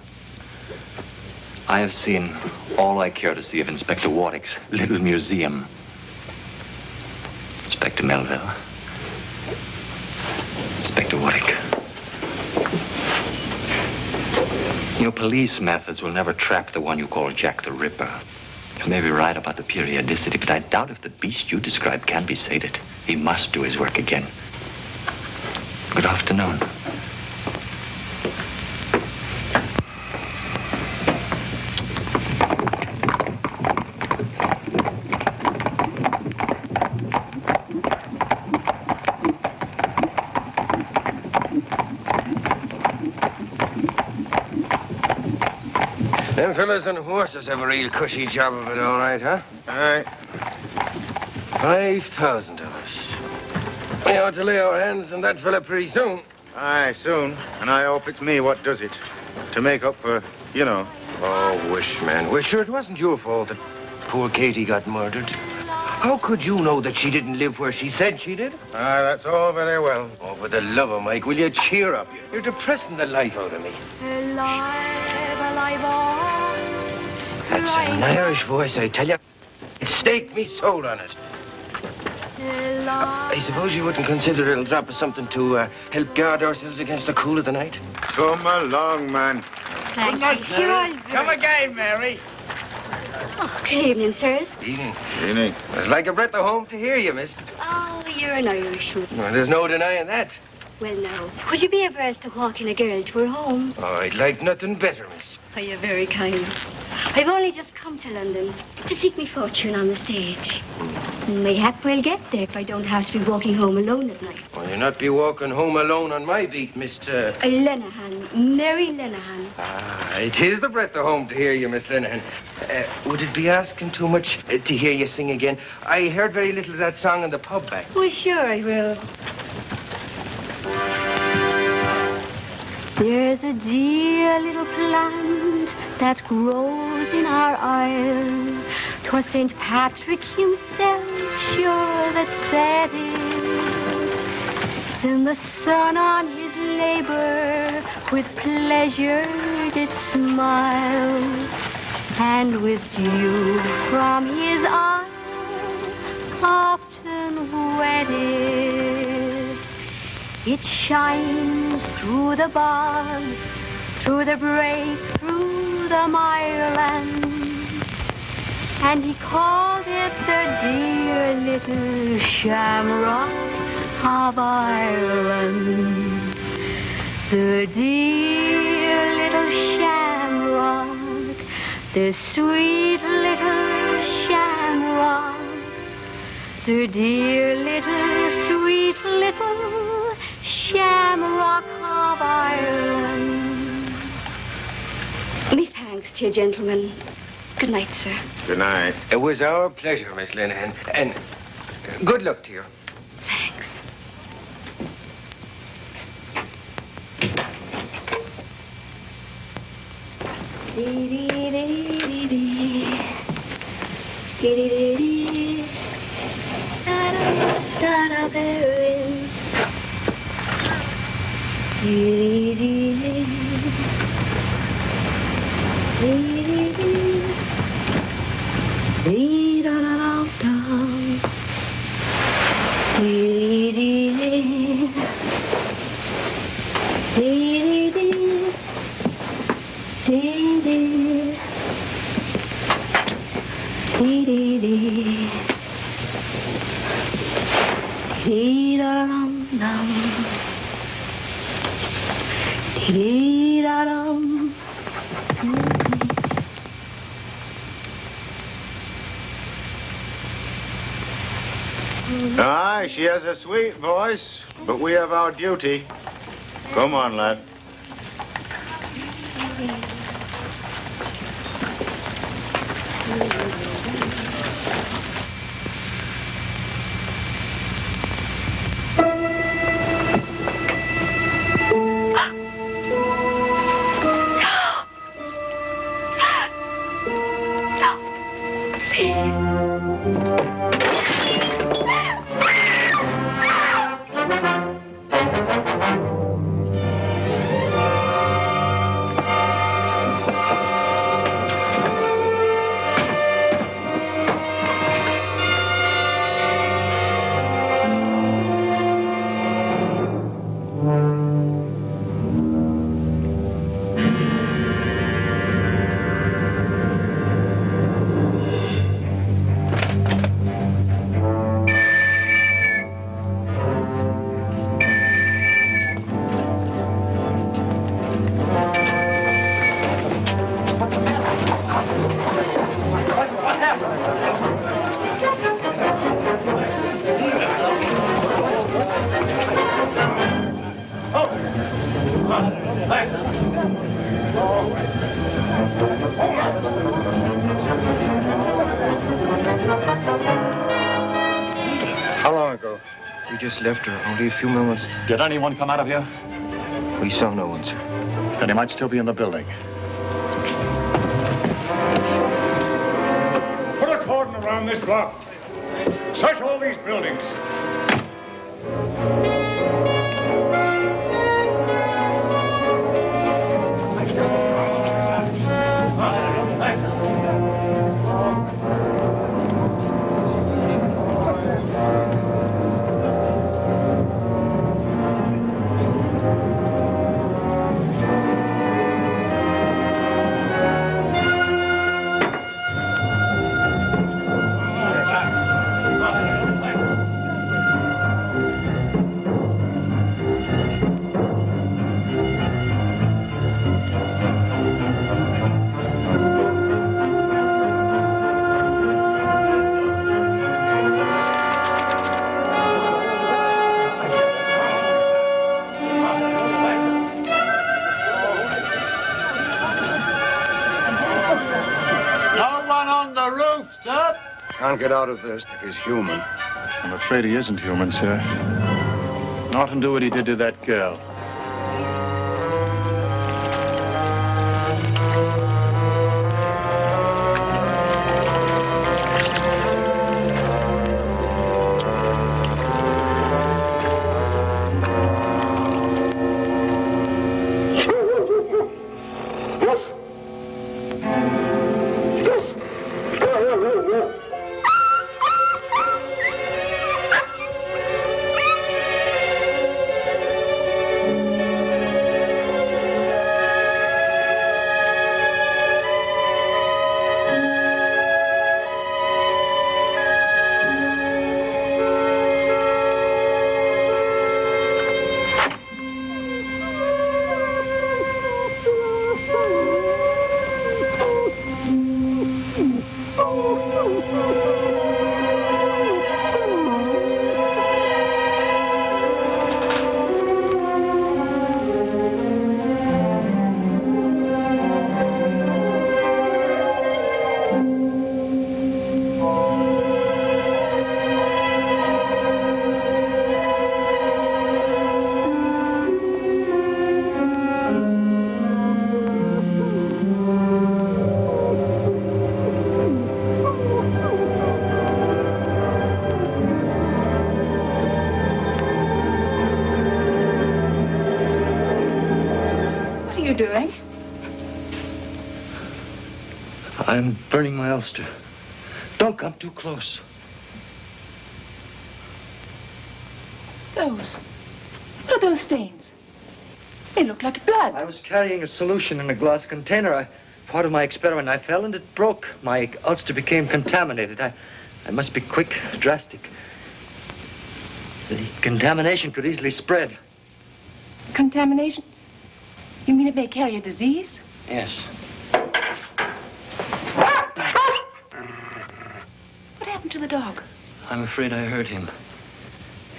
Speaker 7: I have seen all I care to see of Inspector Warwick's little museum. Inspector Melville. Inspector Warwick. Your police methods will never trap the one you call Jack the Ripper. You may be right about the periodicity, but I doubt if the beast you described can be sated. He must do his work again. Good afternoon.
Speaker 18: Them fellas on horses have a real cushy job of it, all right, huh?
Speaker 2: Aye.
Speaker 18: 5,000 of us. We ought to lay our hands on that fella pretty soon.
Speaker 2: Aye, soon. And I hope it's me what does it. To make up for, you know.
Speaker 18: Oh, wish, man. We're sure it wasn't your fault that poor Katie got murdered. How could you know that she didn't live where she said she did?
Speaker 2: Aye, that's all very well.
Speaker 18: Oh, for the love of Mike, will you cheer up? You're depressing the life out of me. That's an Irish voice, I tell you. It staked me soul on it. I suppose you wouldn't consider it'll drop us something to help guard ourselves against the cool of the night?
Speaker 2: Come along, man.
Speaker 8: Good night, Mary. Come again, Mary.
Speaker 19: Oh, good evening, sirs.
Speaker 18: Evening.
Speaker 2: Evening.
Speaker 18: It's like a breath of home to hear you, miss.
Speaker 19: Oh, you're an Irishman.
Speaker 18: Well, there's no denying that.
Speaker 19: Well, now, would you be averse to walking a girl to her home?
Speaker 18: Oh, I'd like nothing better, miss.
Speaker 19: Oh, you're very kind. I've only just come to London to seek me fortune on the stage. Mayhap we'll get there if I don't have to be walking home alone at night.
Speaker 18: Well, you'll not be walking home alone on my beat, Mr.
Speaker 19: Lenehan, Mary Lenehan.
Speaker 18: Ah, it is the breath of home to hear you, Miss Lenehan. Would it be asking too much to hear you sing again? I heard very little of that song in the pub back.
Speaker 19: Oh, sure I will. There's a dear little plant that grows in our isle. 'Twas St. Patrick himself, sure, that said it. Then the sun on his labor with pleasure did smile, and with dew from his eye often wetted. It shines through the bog, through the brake, through the mireland, and he called it the dear little shamrock of Ireland. The dear little shamrock, the sweet little shamrock, the dear little, sweet little shamrock of Ireland. Miss Hanks to you, gentlemen. Good night, sir.
Speaker 2: Good night.
Speaker 18: It was our pleasure, Miss Lenehan. And good luck to you.
Speaker 19: Thanks.
Speaker 2: Aye, she has a sweet voice, but we have our duty. Come on, lad.
Speaker 18: How long ago? We just left her, only a few moments.
Speaker 17: Did anyone come out of here?
Speaker 18: We saw no one, sir.
Speaker 17: Then he might still be in the building.
Speaker 15: Put a cordon around this block. Search all these buildings.
Speaker 1: Can't get out of this if he's human.
Speaker 17: I'm afraid he isn't human, sir. Not undo what he did to that girl.
Speaker 9: Doing?
Speaker 11: I'm burning my ulster. Don't come too close.
Speaker 9: What are those stains? They look like blood.
Speaker 11: I was carrying a solution in a glass container. Part of my experiment, I fell and it broke. My ulster became contaminated. I must be quick, drastic. The contamination could easily spread.
Speaker 9: Contamination? You mean it may carry a disease?
Speaker 11: Yes.
Speaker 9: What happened to the dog?
Speaker 11: I'm afraid I hurt him.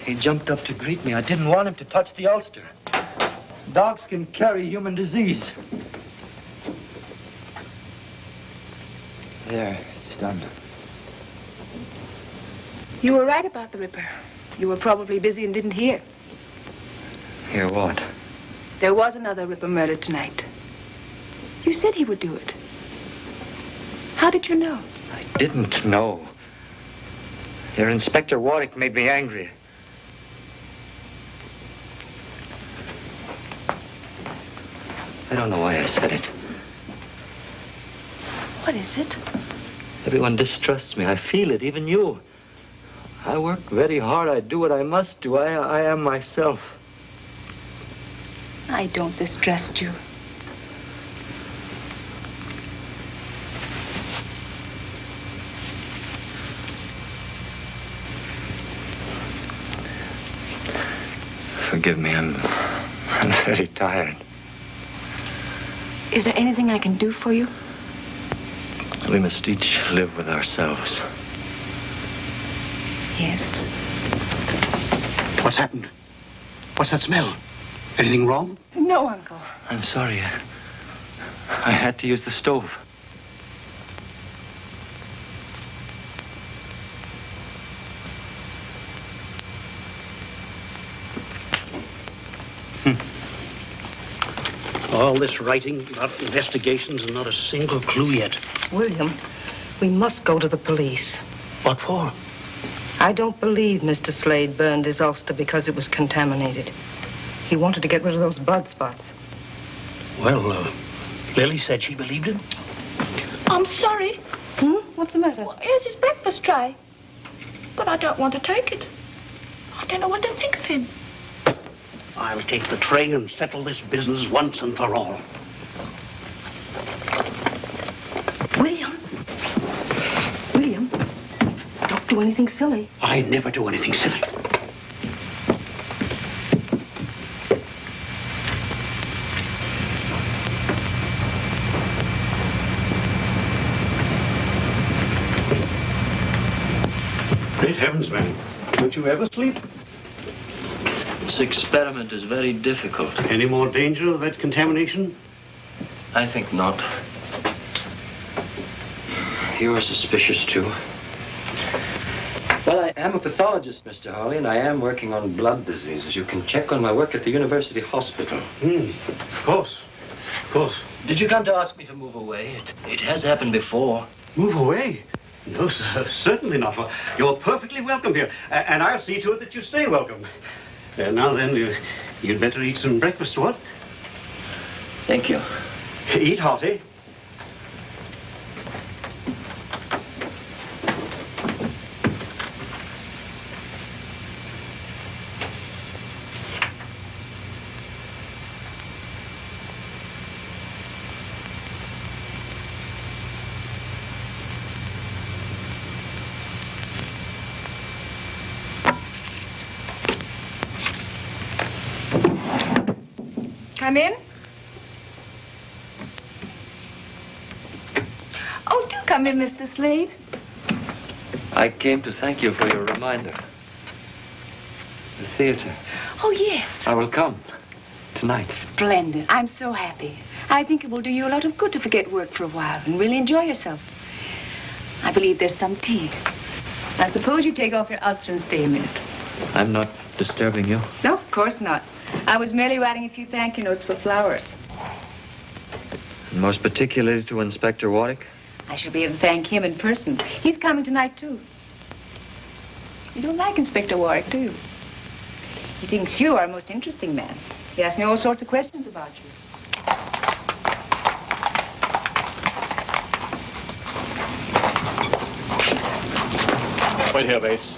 Speaker 11: He jumped up to greet me. I didn't want him to touch the ulster. Dogs can carry human disease. There, it's done.
Speaker 10: You were right about the Ripper. You were probably busy and didn't hear.
Speaker 11: Hear what?
Speaker 10: There was another Ripper murdered tonight. You said he would do it. How did you know?
Speaker 11: I didn't know. Your Inspector Warwick made me angry. I don't know why I said it.
Speaker 10: What is it?
Speaker 11: Everyone distrusts me. I feel it, even you. I work very hard. I do what I must do. I am myself.
Speaker 10: I don't distrust you.
Speaker 11: Forgive me. I'm very tired.
Speaker 10: Is there anything I can do for you?
Speaker 11: We must each live with ourselves.
Speaker 10: Yes.
Speaker 5: What's happened? What's that smell? Anything wrong?
Speaker 10: No, Uncle.
Speaker 11: I'm sorry. I had to use the stove.
Speaker 5: All this writing, not investigations, and not a single clue yet.
Speaker 6: William, we must go to the police.
Speaker 5: What for?
Speaker 6: I don't believe Mr. Slade burned his ulster because it was contaminated. He wanted to get rid of those blood spots.
Speaker 5: Well, Lily said she believed him.
Speaker 9: I'm sorry.
Speaker 6: What's the matter?
Speaker 9: Well, here's his breakfast tray. But I don't want to take it. I don't know what to think of him.
Speaker 5: I'll take the tray and settle this business once and for all.
Speaker 6: William, don't do anything silly.
Speaker 5: I never do anything silly. Great heavens, man. Don't you ever sleep?
Speaker 11: This experiment is very difficult.
Speaker 5: Any more danger of that contamination?
Speaker 11: I think not. You are suspicious, too. Well, I am a pathologist, Mr. Hawley, and I am working on blood diseases. You can check on my work at the University Hospital.
Speaker 5: Of course. Of course.
Speaker 11: Did you come to ask me to move away? It has happened before.
Speaker 5: Move away? No, sir, certainly not. You're perfectly welcome here, and I'll see to it that you stay welcome. Now then, you'd better eat some breakfast, what?
Speaker 11: Thank you.
Speaker 5: Eat hearty.
Speaker 4: Come in. Oh, do come in, Mr. Slade.
Speaker 11: I came to thank you for your reminder. The theater.
Speaker 10: Oh, yes.
Speaker 11: I will come. Tonight.
Speaker 10: Splendid. I'm so happy. I think it will do you a lot of good to forget work for a while and really enjoy yourself. I believe there's some tea.
Speaker 4: I suppose you take off your ulster and stay a minute.
Speaker 11: I'm not disturbing you.
Speaker 4: No, of course not. I was merely writing a few thank you notes for Flowers.
Speaker 11: And most particularly to Inspector Warwick?
Speaker 4: I shall be able to thank him in person. He's coming tonight, too. You don't like Inspector Warwick, do you? He thinks you are a most interesting man. He asked me all sorts of questions about you.
Speaker 17: Wait here, Bates.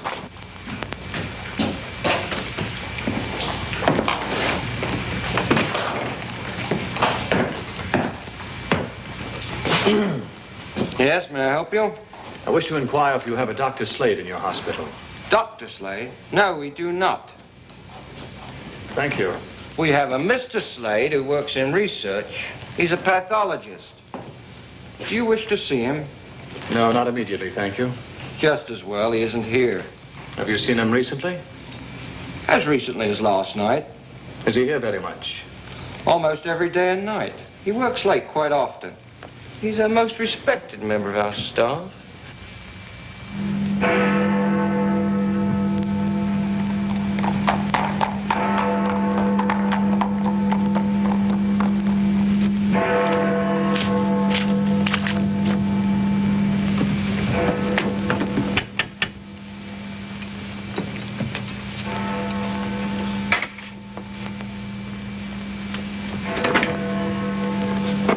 Speaker 18: Yes, may I help you?
Speaker 17: I wish to inquire if you have a Dr. Slade in your hospital.
Speaker 18: Dr. Slade? No, we do not.
Speaker 17: Thank you.
Speaker 18: We have a Mr. Slade who works in research. He's a pathologist. Do you wish to see him?
Speaker 17: No, not immediately, thank you.
Speaker 18: Just as well he isn't here.
Speaker 17: Have you seen him recently?
Speaker 18: As recently as last night.
Speaker 17: Is he here very much?
Speaker 18: Almost every day and night. He works late quite often. He's a most respected member of our staff.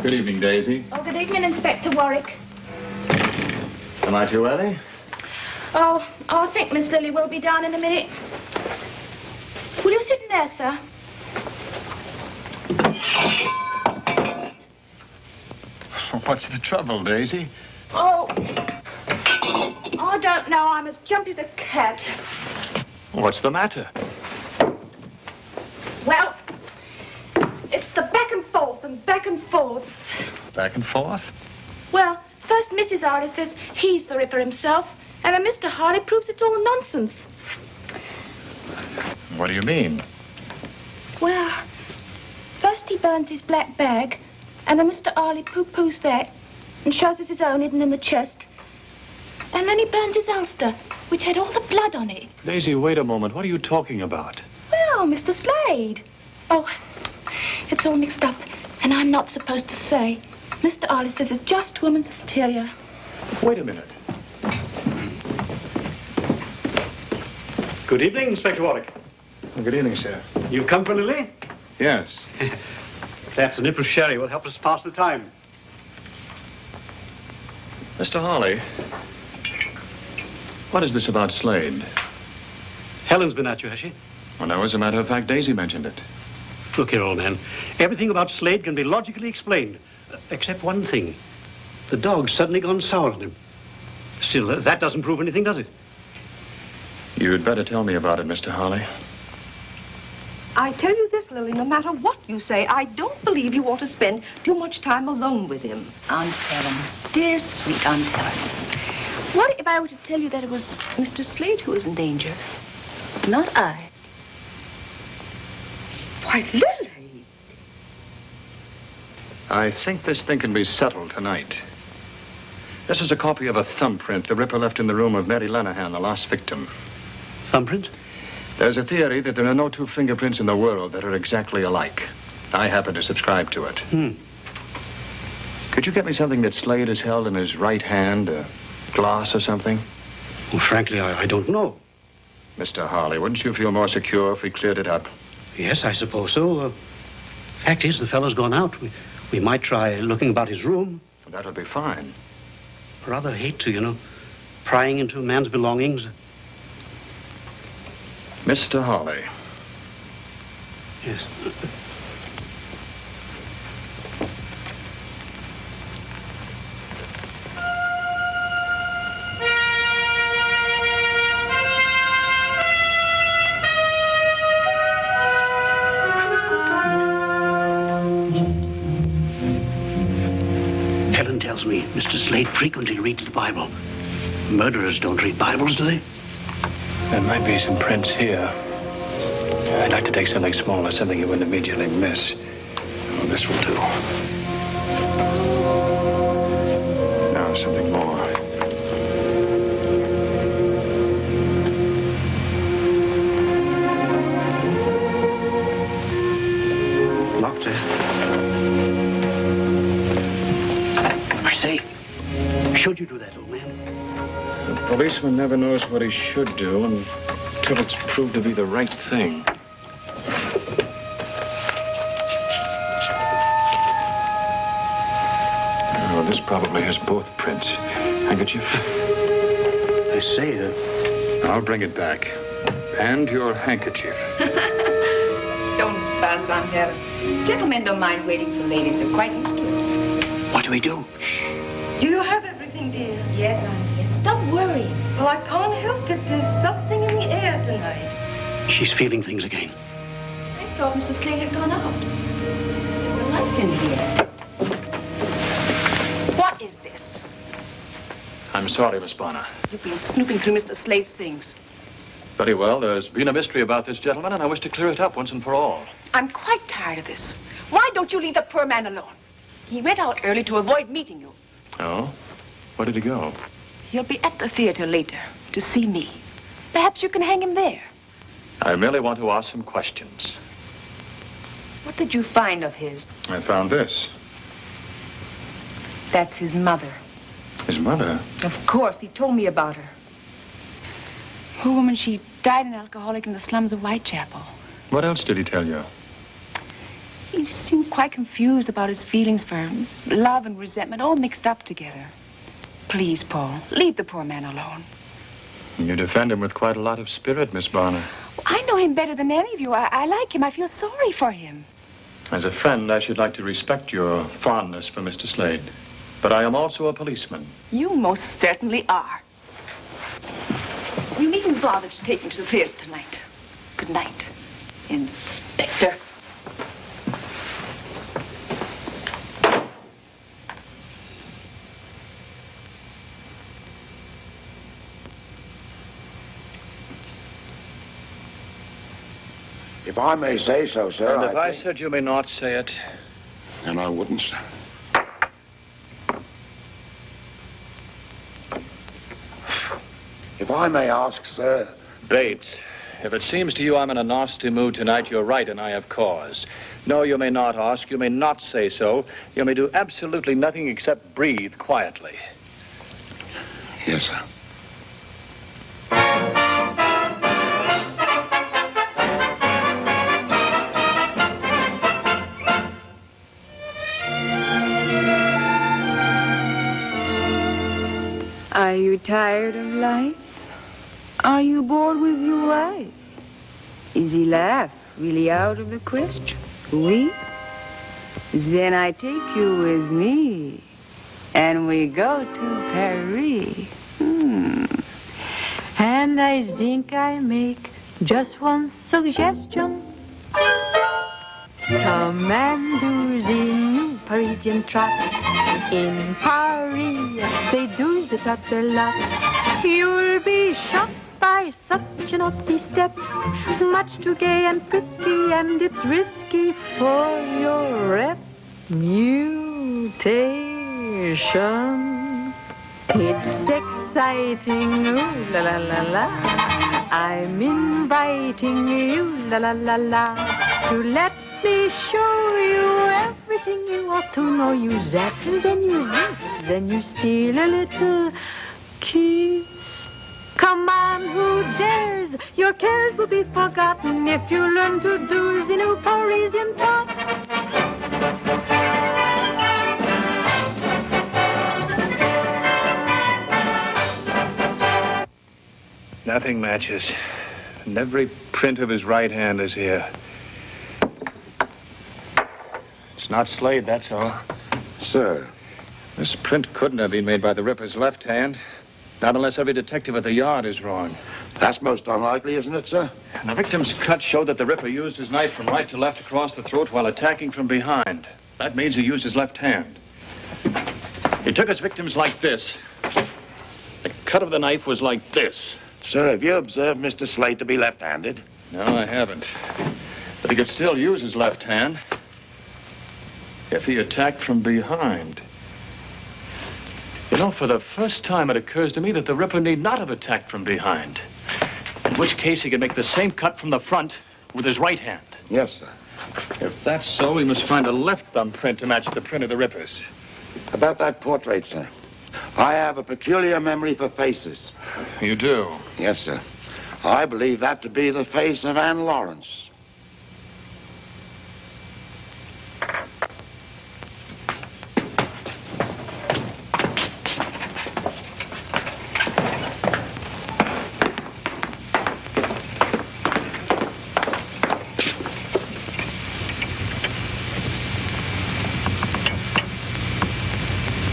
Speaker 17: Good evening, Daisy.
Speaker 9: Oh, good evening, Inspector Warwick.
Speaker 17: Am I too early?
Speaker 9: Oh, I think Miss Lily will be down in a minute. Will you sit in there, sir?
Speaker 17: What's the trouble, Daisy?
Speaker 9: Oh, I don't know. I'm as jumpy as a cat.
Speaker 17: What's the matter?
Speaker 9: Well, it's the back and forth and back and forth.
Speaker 17: Back and forth?
Speaker 9: Well, first Mrs. Harley says he's the Ripper himself, and then Mr. Harley proves it's all nonsense.
Speaker 17: What do you mean?
Speaker 9: Well, first he burns his black bag, and then Mr. Harley pooh-poohs that and shows us his own hidden in the chest. And then he burns his ulster, which had all the blood on it.
Speaker 17: Daisy, wait a moment. What are you talking about?
Speaker 9: Well, Mr. Slade. Oh, it's all mixed up, and I'm not supposed to say. Mr. Harley says it's just woman's hysteria.
Speaker 17: Wait a minute.
Speaker 5: Good evening, Inspector Warwick.
Speaker 17: Well, good evening, sir.
Speaker 5: You've come for Lily?
Speaker 17: Yes.
Speaker 5: Perhaps a nip of sherry will help us pass the time.
Speaker 17: Mr. Harley, what is this about Slade?
Speaker 5: Helen's been at you, has she?
Speaker 17: Well, no, as a matter of fact, Daisy mentioned it.
Speaker 5: Look here, old man. Everything about Slade can be logically explained, except one thing. The dog's suddenly gone sour on him. Still, that doesn't prove anything, does it?
Speaker 17: You'd better tell me about it, Mr. Harley.
Speaker 6: I tell you this, Lily, no matter what you say, I don't believe you ought to spend too much time alone with him.
Speaker 10: Aunt Helen. Dear, sweet Aunt Helen. What if I were to tell you that it was Mr. Slade who was in danger? Not I.
Speaker 6: Why, Lily!
Speaker 17: I think this thing can be settled tonight. This is a copy of a thumbprint the Ripper left in the room of Mary Lenahan, the last victim.
Speaker 5: Thumbprint?
Speaker 17: There's a theory that there are no two fingerprints in the world that are exactly alike. I happen to subscribe to it. Could you get me something that Slade has held in his right hand? A glass or something?
Speaker 5: Well, frankly, I don't know.
Speaker 17: Mr. Harley, wouldn't you feel more secure if we cleared it up?
Speaker 5: Yes, I suppose so. Fact is, the fellow's gone out. We might try looking about his room.
Speaker 17: That would be fine.
Speaker 5: Rather hate to, prying into a man's belongings.
Speaker 17: Mr. Harley.
Speaker 5: Yes. Helen tells me Mr. Slade frequently reads the Bible. Murderers don't read Bibles, do they?
Speaker 17: There might be some prints here. I'd like to take something smaller, something you wouldn't immediately miss. Oh, this will do. Now, something more.
Speaker 5: Locked, I say, should you do that, old man?
Speaker 17: A policeman never knows what he should do until it's proved to be the right thing. Oh, this probably has both prints. Handkerchief?
Speaker 5: I say,
Speaker 17: I'll bring it back. And your handkerchief.
Speaker 4: Don't fuss, Aunt Helen. Gentlemen don't mind waiting for ladies. They're quite used to it.
Speaker 5: What do we do?
Speaker 6: Do you have everything, dear?
Speaker 4: Yes, Aunt. Yes. Stop worrying.
Speaker 6: Well, I can't help it. There's something in the air tonight.
Speaker 5: She's feeling things again.
Speaker 9: I thought Mr. Slade had gone out. There's a light in here. What is this?
Speaker 17: I'm I'm sorry, Miss Bonner.
Speaker 10: You've been snooping through Mr. Slade's things.
Speaker 17: Very well. There's been a mystery about this gentleman, and I wish to clear it up once and for all.
Speaker 10: I'm quite tired of this. Why don't you leave the poor man alone? He went out early to avoid meeting you.
Speaker 17: Oh? Where did he go?
Speaker 10: He'll be at the theater later to see me. Perhaps you can hang him there.
Speaker 17: I merely want to ask some questions.
Speaker 10: What did you find of his?
Speaker 17: I found this.
Speaker 10: That's his mother.
Speaker 17: His mother?
Speaker 10: Of course, he told me about her. Poor woman, she died an alcoholic in the slums of Whitechapel.
Speaker 17: What else did he tell you?
Speaker 10: He seemed quite confused about his feelings for love and resentment, all mixed up together. Please, Paul, leave the poor man alone.
Speaker 17: You defend him with quite a lot of spirit, Miss Bonner.
Speaker 10: I know him better than any of you. I like him. I feel sorry for him.
Speaker 17: As a friend, I should like to respect your fondness for Mr. Slade. But I am also a policeman.
Speaker 10: You most certainly are. You needn't bother to take me to the theater tonight. Good night, Inspector.
Speaker 16: If I may say so, sir.
Speaker 17: And if I said you may not say it?
Speaker 16: Then I wouldn't, sir. If I may ask, sir.
Speaker 17: Bates, if it seems to you I'm in a nasty mood tonight, you're right, and I have cause. No, you may not ask. You may not say so. You may do absolutely nothing except breathe quietly.
Speaker 16: Yes, sir.
Speaker 10: Are you tired of life? Are you bored with your wife? Is he laugh really out of the question? Oui? Then I take you with me, and we go to Paris.
Speaker 14: And I think I make just one suggestion. Come and do the new Parisian trot. In Paris, they do the trot a lot. You'll be shocked by such an naughty step. Much too gay and frisky, and it's risky for your reputation. It's exciting, ooh la la la la. I'm inviting you, la la la la, to let me show you everything you ought to know. You zap and then you zip, then you steal a little kiss. Come on, who dares? Your cares will be forgotten if you learn to do the new Parisian trot.
Speaker 17: Nothing matches. And every print of his right hand is here. It's not Slade, that's all.
Speaker 16: Sir.
Speaker 17: This print couldn't have been made by the Ripper's left hand. Not unless every detective at the yard is wrong.
Speaker 16: That's most unlikely, isn't it, sir?
Speaker 17: And the victim's cut showed that the Ripper used his knife from right to left across the throat while attacking from behind. That means he used his left hand. He took his victims like this. The cut of the knife was like this.
Speaker 16: Sir, have you observed Mr. Slade to be left-handed?
Speaker 17: No, I haven't. But he could still use his left hand if he attacked from behind. You know, for the first time it occurs to me that the Ripper need not have attacked from behind. In which case he could make the same cut from the front with his right hand.
Speaker 16: Yes, sir.
Speaker 17: If that's so, we must find a left thumbprint to match the print of the Ripper's.
Speaker 16: About that portrait, sir. I have a peculiar memory for faces.
Speaker 17: You do?
Speaker 16: Yes, sir. I believe that to be the face of Anne Lawrence.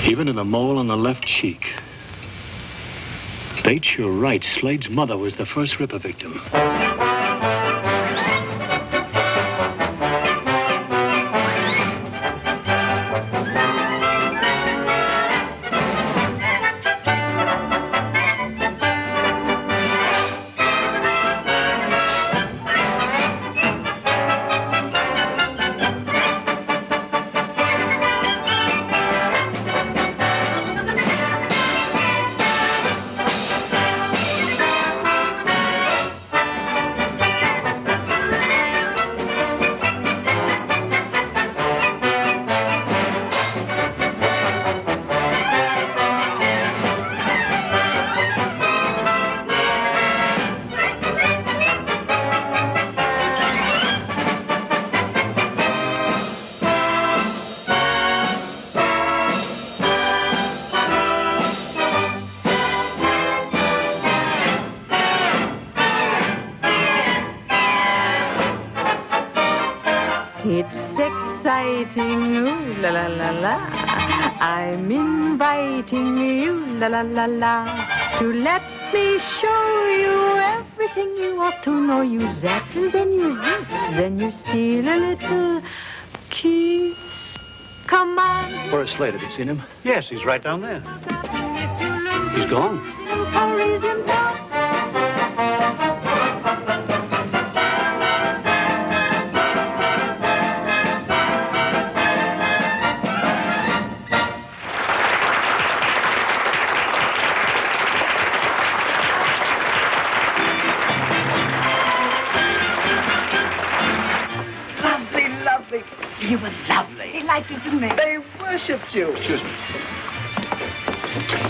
Speaker 15: Even in the mole on the left cheek. Bates, you're right. Slade's mother was the first Ripper victim.
Speaker 14: It's exciting, ooh la la la la. I'm inviting you, la la la la, to let me show you everything you ought to know. You zap and then you zip, then you steal a little kiss. Come on.
Speaker 5: Where's Slade? Have you seen him? Yes, he's right down there. He's gone.
Speaker 3: You were lovely.
Speaker 10: They liked it, didn't they?
Speaker 3: They worshipped you.
Speaker 17: Excuse me.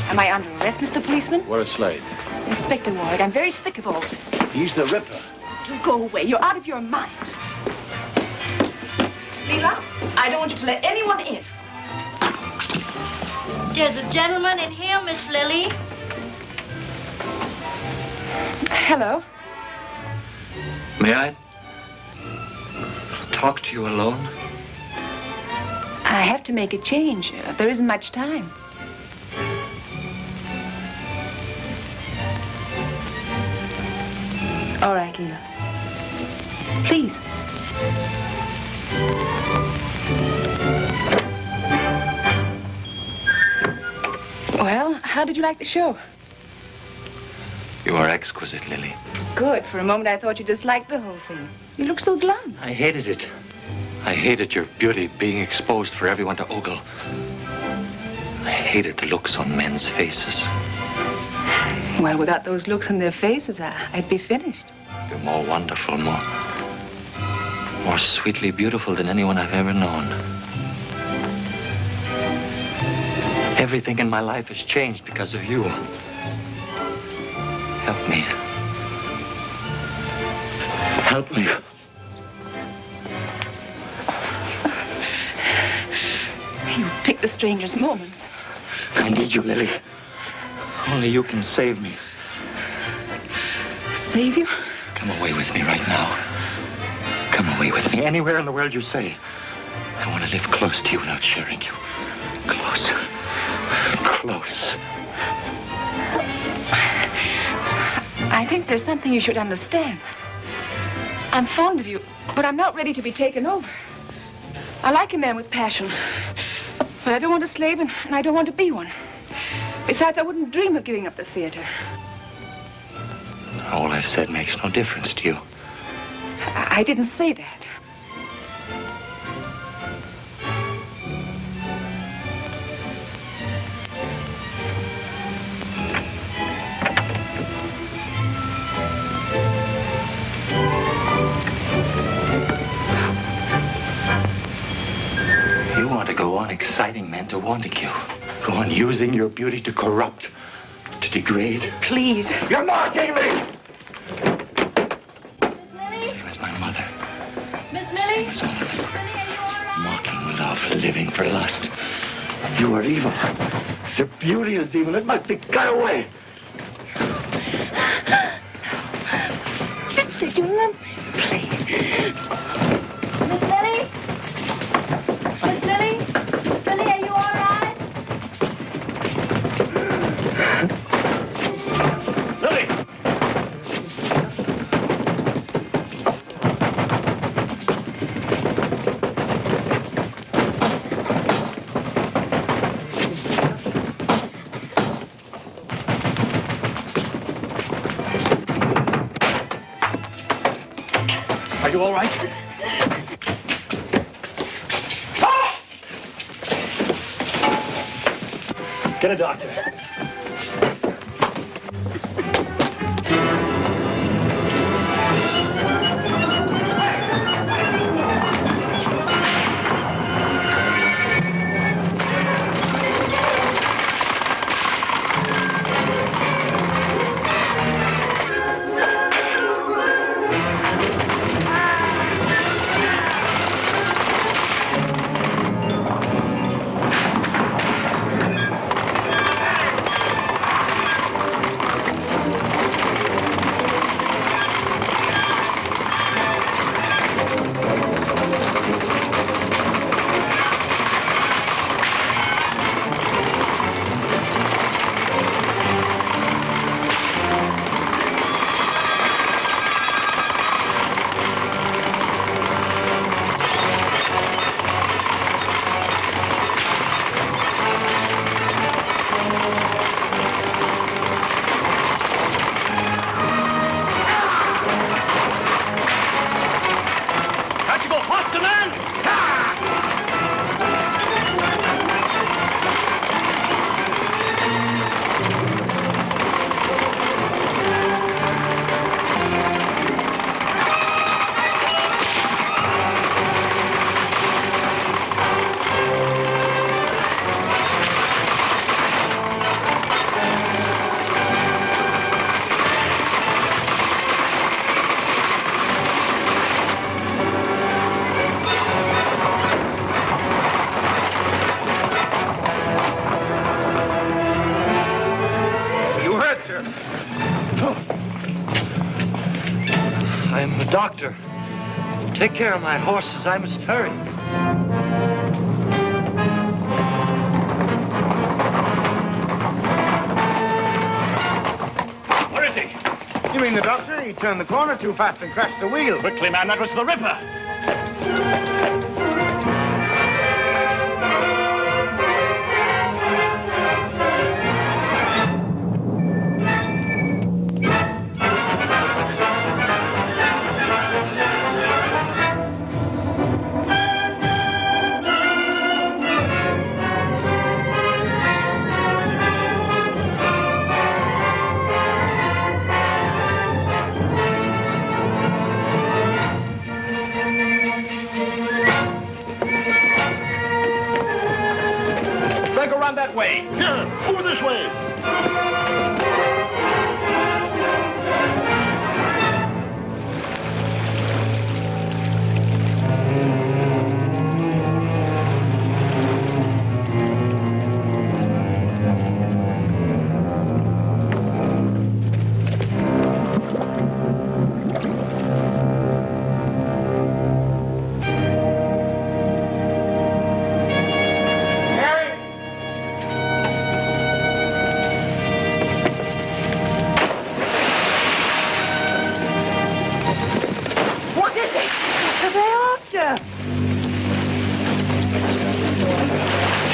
Speaker 10: Am I under arrest, Mr. Policeman?
Speaker 17: Where's Slade?
Speaker 10: Inspector Ward, I'm very sick of all this.
Speaker 17: He's the Ripper.
Speaker 10: Do go away. You're out of your mind. Leela, I don't want you to let anyone in.
Speaker 12: There's a gentleman in here, Miss Lily.
Speaker 10: Hello.
Speaker 7: May I talk to you alone?
Speaker 10: I have to make a change. There isn't much time. All right, Leela. Please. Well, how did you like the show?
Speaker 7: You are exquisite, Lily.
Speaker 10: Good. For a moment, I thought you disliked the whole thing. You look so glum.
Speaker 7: I hated it. I hated your beauty being exposed for everyone to ogle. I hated the looks on men's faces.
Speaker 10: Well, without those looks on their faces, I'd be finished.
Speaker 7: You're more wonderful, more sweetly beautiful than anyone I've ever known. Everything in my life has changed because of you. Help me. Help me.
Speaker 10: You pick the strangest moments.
Speaker 7: I need you, Lily. Only you can save me.
Speaker 10: Save you?
Speaker 7: Come away with me right now. Come away with me anywhere in the world you say. I want to live close to you without sharing you. Close. Close.
Speaker 10: I think there's something you should understand. I'm fond of you, but I'm not ready to be taken over. I like a man with passion, but I don't want a slave, and I don't want to be one. Besides, I wouldn't dream of giving up the theater.
Speaker 7: All I've said makes no difference to you.
Speaker 10: I didn't say that.
Speaker 7: You want to go on exciting men to wanting you. Go on using your beauty to corrupt, to degrade.
Speaker 10: Please.
Speaker 7: You're mocking me!
Speaker 12: Lily?
Speaker 7: Same as my mother.
Speaker 12: Miss Lily?
Speaker 7: Same as all of them. Mocking love, living for lust. You are evil. Your beauty is evil. It must be cut away.
Speaker 10: Just say you love me.
Speaker 12: Miss Lily? Miss Lily? Miss Lily, are you all right?
Speaker 7: Lily!
Speaker 17: Are you all right? Get a doctor.
Speaker 11: I'm the doctor. Take care of my horses. I must hurry.
Speaker 17: Where is he?
Speaker 2: You mean the doctor? He turned the corner too fast and crashed the wheel.
Speaker 17: Quickly, man, that was the Ripper. That way.
Speaker 15: Here, over this way.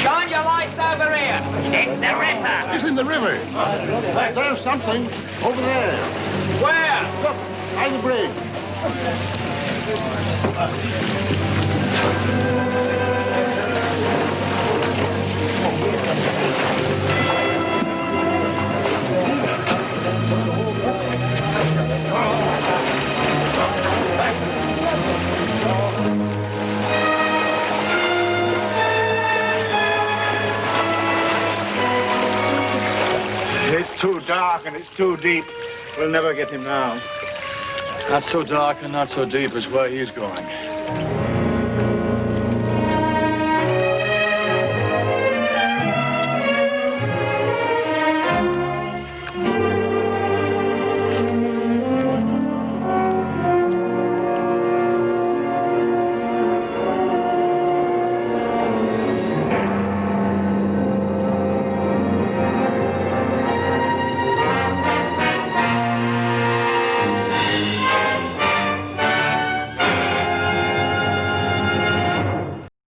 Speaker 8: Shine your lights over here. It's the Ripper.
Speaker 15: It's in the river. There's something over there.
Speaker 8: Where?
Speaker 15: Look, by the bridge.
Speaker 2: It's too dark and it's too deep. We'll never get him now.
Speaker 17: Not so dark and not so deep as where he's going.